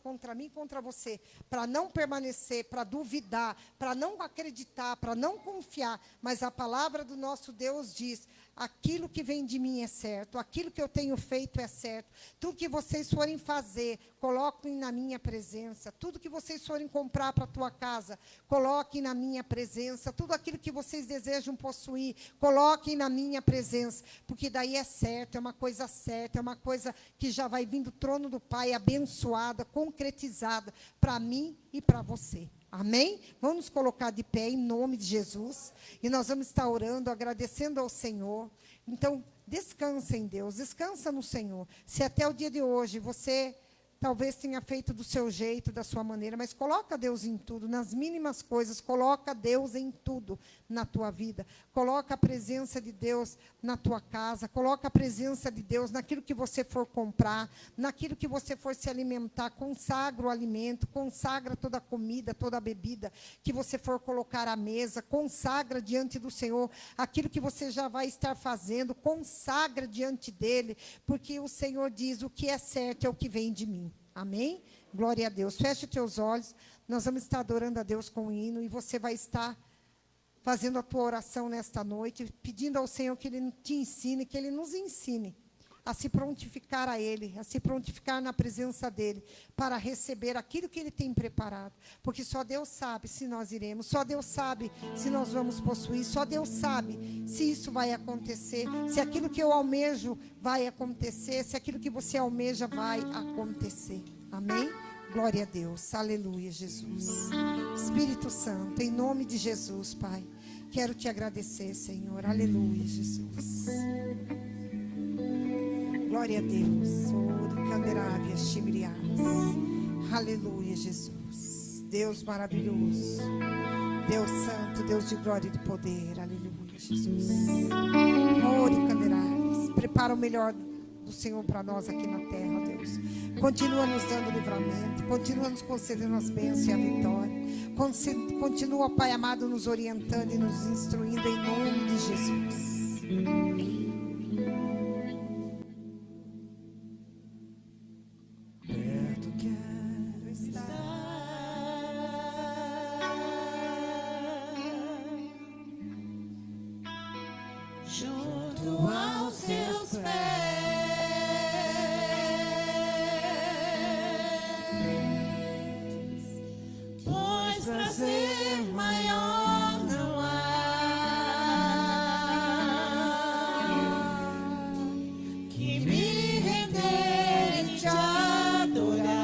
contra mim e contra você, para não permanecer, para duvidar, para não acreditar, para não confiar. Mas a palavra do nosso Deus diz, aquilo que vem de mim é certo, aquilo que eu tenho feito é certo. Tudo que vocês forem fazer, coloquem na minha presença. Tudo que vocês forem comprar para a tua casa, coloquem na minha presença. Tudo aquilo que vocês desejam possuir, coloquem na minha presença. Porque daí é certo, é uma coisa certa, é uma coisa que já vai vir do trono do Pai, abençoada, concretizada, para mim e para você. Amém? Vamos nos colocar de pé em nome de Jesus. E nós vamos estar orando, agradecendo ao Senhor. Então, descansa em Deus, descansa no Senhor. Se até o dia de hoje você talvez tenha feito do seu jeito, da sua maneira, mas coloca Deus em tudo, nas mínimas coisas, coloca Deus em tudo na tua vida. Coloca a presença de Deus na tua casa, coloca a presença de Deus naquilo que você for comprar, naquilo que você for se alimentar, consagra o alimento, consagra toda a comida, toda a bebida que você for colocar à mesa, consagra diante do Senhor aquilo que você já vai estar fazendo, consagra diante dele, porque o Senhor diz, o que é certo é o que vem de mim. Amém? Glória a Deus. Feche os teus olhos. Nós vamos estar adorando a Deus com o hino. E você vai estar fazendo a tua oração nesta noite, pedindo ao Senhor que Ele te ensine, que Ele nos ensine a se prontificar a Ele, a se prontificar na presença dEle, para receber aquilo que Ele tem preparado. Porque só Deus sabe se nós iremos, só Deus sabe se nós vamos possuir, só Deus sabe se isso vai acontecer, se aquilo que eu almejo vai acontecer, se aquilo que você almeja vai acontecer. Amém? Glória a Deus. Aleluia, Jesus. Espírito Santo, em nome de Jesus, Pai, quero te agradecer, Senhor. Aleluia, Jesus. Glória a Deus. Aleluia, Jesus. Deus maravilhoso. Deus santo, Deus de glória e de poder. Aleluia, Jesus. Prepara o melhor do Senhor para nós aqui na terra, Deus. Continua nos dando livramento, continua nos concedendo as bênçãos e a vitória. Continua, Pai amado, nos orientando e nos instruindo em nome de Jesus. Perto quero estar. Junto aos seus pés, pois prazer maior não há que me render e te adorar.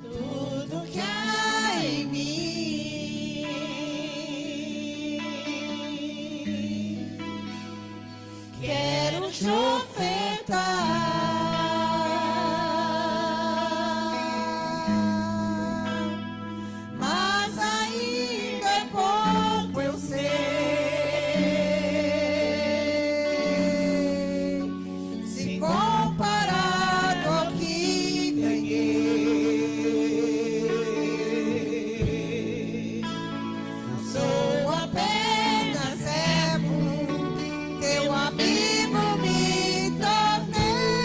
Tudo que há em mim quero te ofertar, mas ainda é pouco, eu sei. Se comparado ao que ganhei, sou apenas servo, teu amigo me tornei.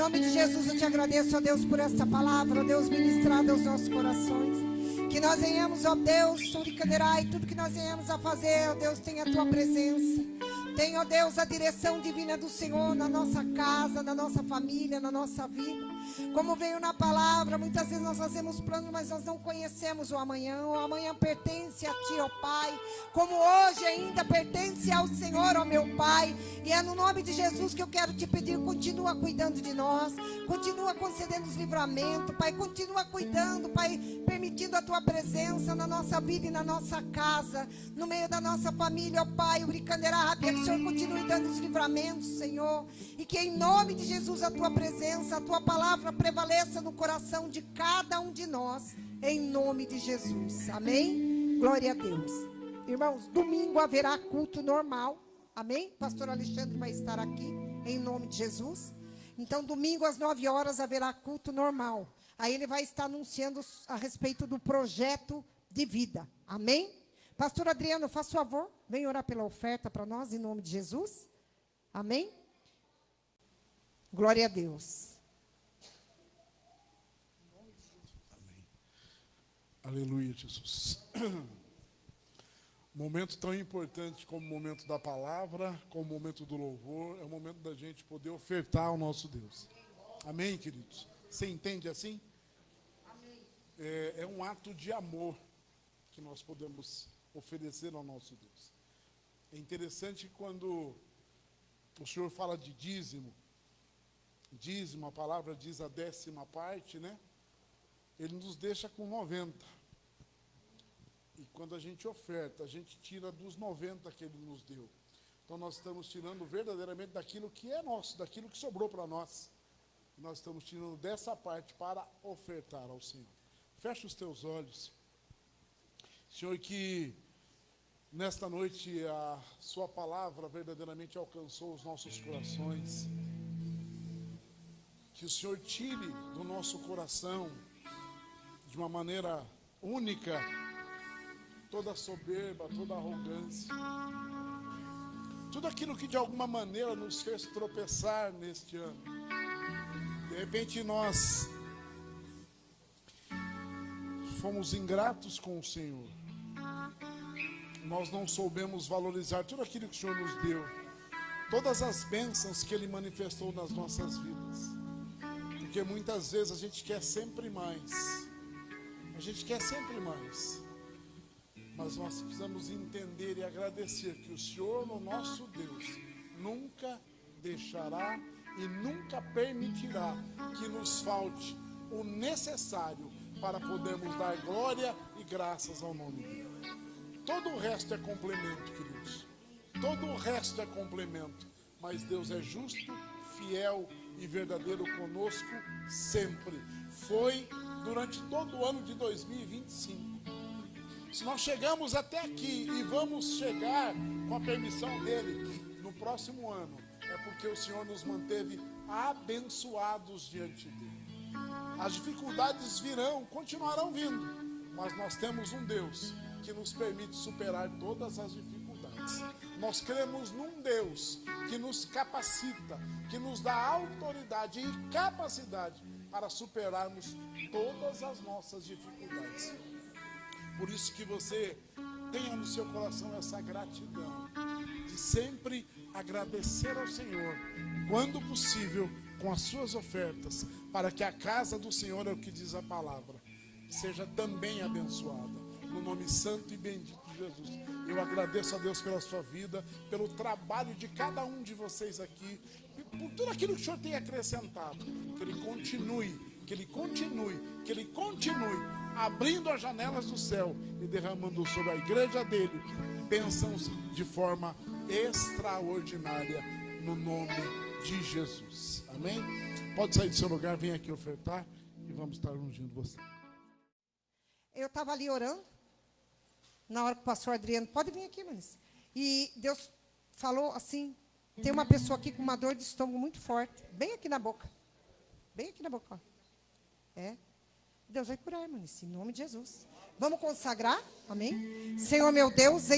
nome de Jesus eu te agradeço, ó Deus, por esta palavra, ó Deus, ministrada aos nossos corações. Que nós venhamos, ó Deus, e tudo que nós venhamos a fazer, ó Deus, tenha a tua presença. Tenha, ó Deus, a direção divina do Senhor na nossa casa, na nossa família, na nossa vida. Como veio na palavra, muitas vezes nós fazemos planos, mas nós não conhecemos o amanhã. O amanhã pertence a Ti, ó Pai. Como hoje ainda pertence ao Senhor, ó meu Pai. E é no nome de Jesus que eu quero te pedir, continua cuidando de nós. Continua concedendo os livramentos, Pai. Continua cuidando, Pai, permitindo a Tua presença na nossa vida e na nossa casa. No meio da nossa família, ó Pai. O brincadeira rápida, que o Senhor continue dando os livramentos, Senhor. E que em nome de Jesus a Tua presença, a Tua palavra prevaleça no coração de cada um de nós, em nome de Jesus, amém? Glória a Deus. Irmãos, domingo haverá culto normal, amém? Pastor Alexandre vai estar aqui, em nome de Jesus. Então, domingo às 9 horas haverá culto normal. Aí ele vai estar anunciando a respeito do projeto de vida, amém? Pastor Adriano, faça favor, vem orar pela oferta para nós, em nome de Jesus, amém? Glória a Deus. Aleluia, Jesus. Momento tão importante como o momento da palavra, como o momento do louvor, é o momento da gente poder ofertar ao nosso Deus. Amém, queridos? Você entende assim? Amém. É um ato de amor que nós podemos oferecer ao nosso Deus. É interessante quando o Senhor fala de dízimo. Dízimo, a palavra diz a 10ª parte, né? Ele nos deixa com 90. E quando a gente oferta, a gente tira dos 90 que Ele nos deu. Então nós estamos tirando verdadeiramente daquilo que é nosso, daquilo que sobrou para nós. Nós estamos tirando dessa parte para ofertar ao Senhor. Fecha os teus olhos. Senhor, que nesta noite a Sua palavra verdadeiramente alcançou os nossos corações. Que o Senhor tire do nosso coração de uma maneira única toda a soberba, toda a arrogância, tudo aquilo que de alguma maneira nos fez tropeçar neste ano. De repente nós fomos ingratos com o Senhor, nós não soubemos valorizar tudo aquilo que o Senhor nos deu, todas as bênçãos que Ele manifestou nas nossas vidas, porque muitas vezes a gente quer sempre mais. A gente quer sempre mais, mas nós precisamos entender e agradecer que o Senhor, o nosso Deus, nunca deixará e nunca permitirá que nos falte o necessário para podermos dar glória e graças ao nome dele. Todo o resto é complemento, queridos. Todo o resto é complemento, mas Deus é justo, fiel e verdadeiro conosco sempre. Foi durante todo o ano de 2025. Se nós chegamos até aqui e vamos chegar com a permissão dele no próximo ano, é porque o Senhor nos manteve abençoados diante dele. As dificuldades virão, continuarão vindo, mas nós temos um Deus que nos permite superar todas as dificuldades. Nós cremos num Deus que nos capacita, que nos dá autoridade e capacidade para superarmos todas as nossas dificuldades. Por isso que você tenha no seu coração essa gratidão, de sempre agradecer ao Senhor, quando possível, com as suas ofertas, para que a casa do Senhor, é o que diz a palavra, seja também abençoada. No nome santo e bendito de Jesus. Eu agradeço a Deus pela sua vida, pelo trabalho de cada um de vocês aqui, por tudo aquilo que o Senhor tem acrescentado. Que Ele continue abrindo as janelas do céu e derramando sobre a igreja dele bênçãos de forma extraordinária, no nome de Jesus. Amém? Pode sair do seu lugar, vem aqui ofertar e vamos estar ungindo você. Eu estava ali orando, na hora que o pastor Adriano, pode vir aqui, Manis. E Deus falou assim, tem uma pessoa aqui com uma dor de estômago muito forte, bem aqui na boca. Bem aqui na boca, ó. É. Deus vai curar, Manis, em nome de Jesus. Vamos consagrar, amém? Senhor meu Deus,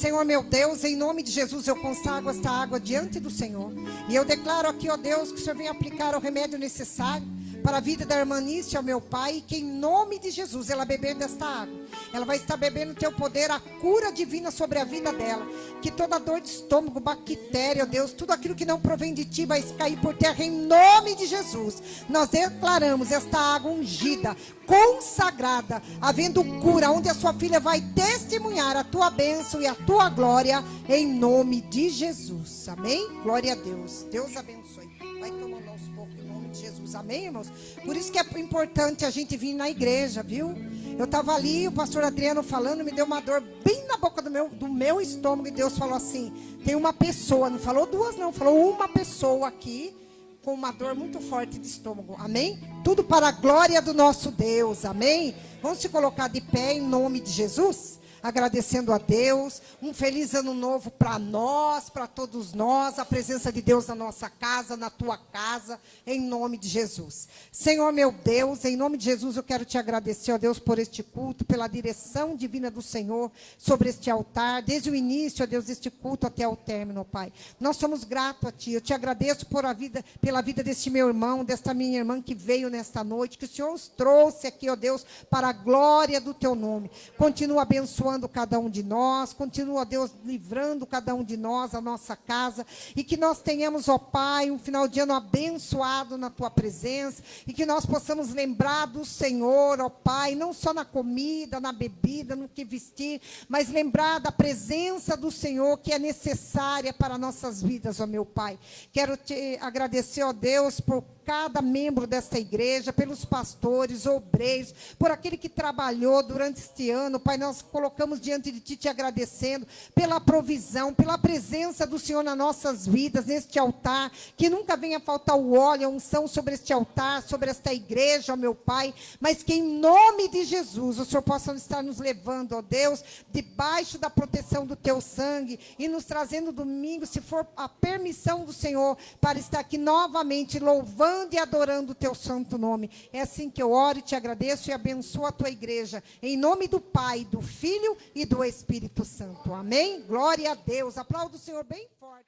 Senhor meu Deus, em nome de Jesus, eu consagro esta água diante do Senhor. E eu declaro aqui, ó Deus, que o Senhor venha aplicar o remédio necessário para a vida da irmã Nícia, ó meu Pai, e que em nome de Jesus, ela beber desta água, ela vai estar bebendo o teu poder, a cura divina sobre a vida dela. Que toda dor de estômago, bactéria, ó Deus, tudo aquilo que não provém de ti vai cair por terra em nome de Jesus. Nós declaramos esta água ungida, consagrada, havendo cura, onde a sua filha vai testemunhar a tua bênção e a tua glória em nome de Jesus. Amém? Glória a Deus. Deus abençoe. Vai tomando aos poucos em nome de Jesus. Amém, irmãos? Por isso que é importante a gente vir na igreja, viu? Eu estava ali, o pastor Adriano falando, me deu uma dor bem na boca do meu estômago. E Deus falou assim, tem uma pessoa, não falou duas não, falou uma pessoa aqui com uma dor muito forte de estômago. Amém? Tudo para a glória do nosso Deus. Amém? Vamos se colocar de pé em nome de Jesus? Agradecendo a Deus, um feliz ano novo para nós, para todos nós, a presença de Deus na nossa casa, na tua casa, em nome de Jesus. Senhor meu Deus, em nome de Jesus eu quero te agradecer, ó Deus, por este culto, pela direção divina do Senhor sobre este altar, desde o início, ó Deus, deste culto até o término, Pai. Nós somos gratos a Ti, eu te agradeço pela vida deste meu irmão, desta minha irmã que veio nesta noite, que o Senhor os trouxe aqui, ó Deus, para a glória do Teu nome. Continua abençoando cada um de nós, continua, Deus, livrando cada um de nós, a nossa casa, e que nós tenhamos, ó Pai, um final de ano abençoado na Tua presença, e que nós possamos lembrar do Senhor, ó Pai, não só na comida, na bebida, no que vestir, mas lembrar da presença do Senhor, que é necessária para nossas vidas, ó meu Pai. Quero te agradecer, ó Deus, por cada membro desta igreja, pelos pastores, obreiros, por aquele que trabalhou durante este ano, Pai, nós colocamos diante de Ti, te agradecendo pela provisão, pela presença do Senhor nas nossas vidas, neste altar, que nunca venha faltar o óleo, a unção sobre este altar, sobre esta igreja, ó meu Pai, mas que em nome de Jesus, o Senhor possa estar nos levando, ó Deus, debaixo da proteção do Teu sangue, e nos trazendo domingo, se for a permissão do Senhor, para estar aqui novamente louvando e adorando o Teu santo nome. É assim que eu oro e te agradeço e abençoo a Tua igreja, em nome do Pai, do Filho e do Espírito Santo. Amém? Glória a Deus. Aplauda o Senhor bem forte.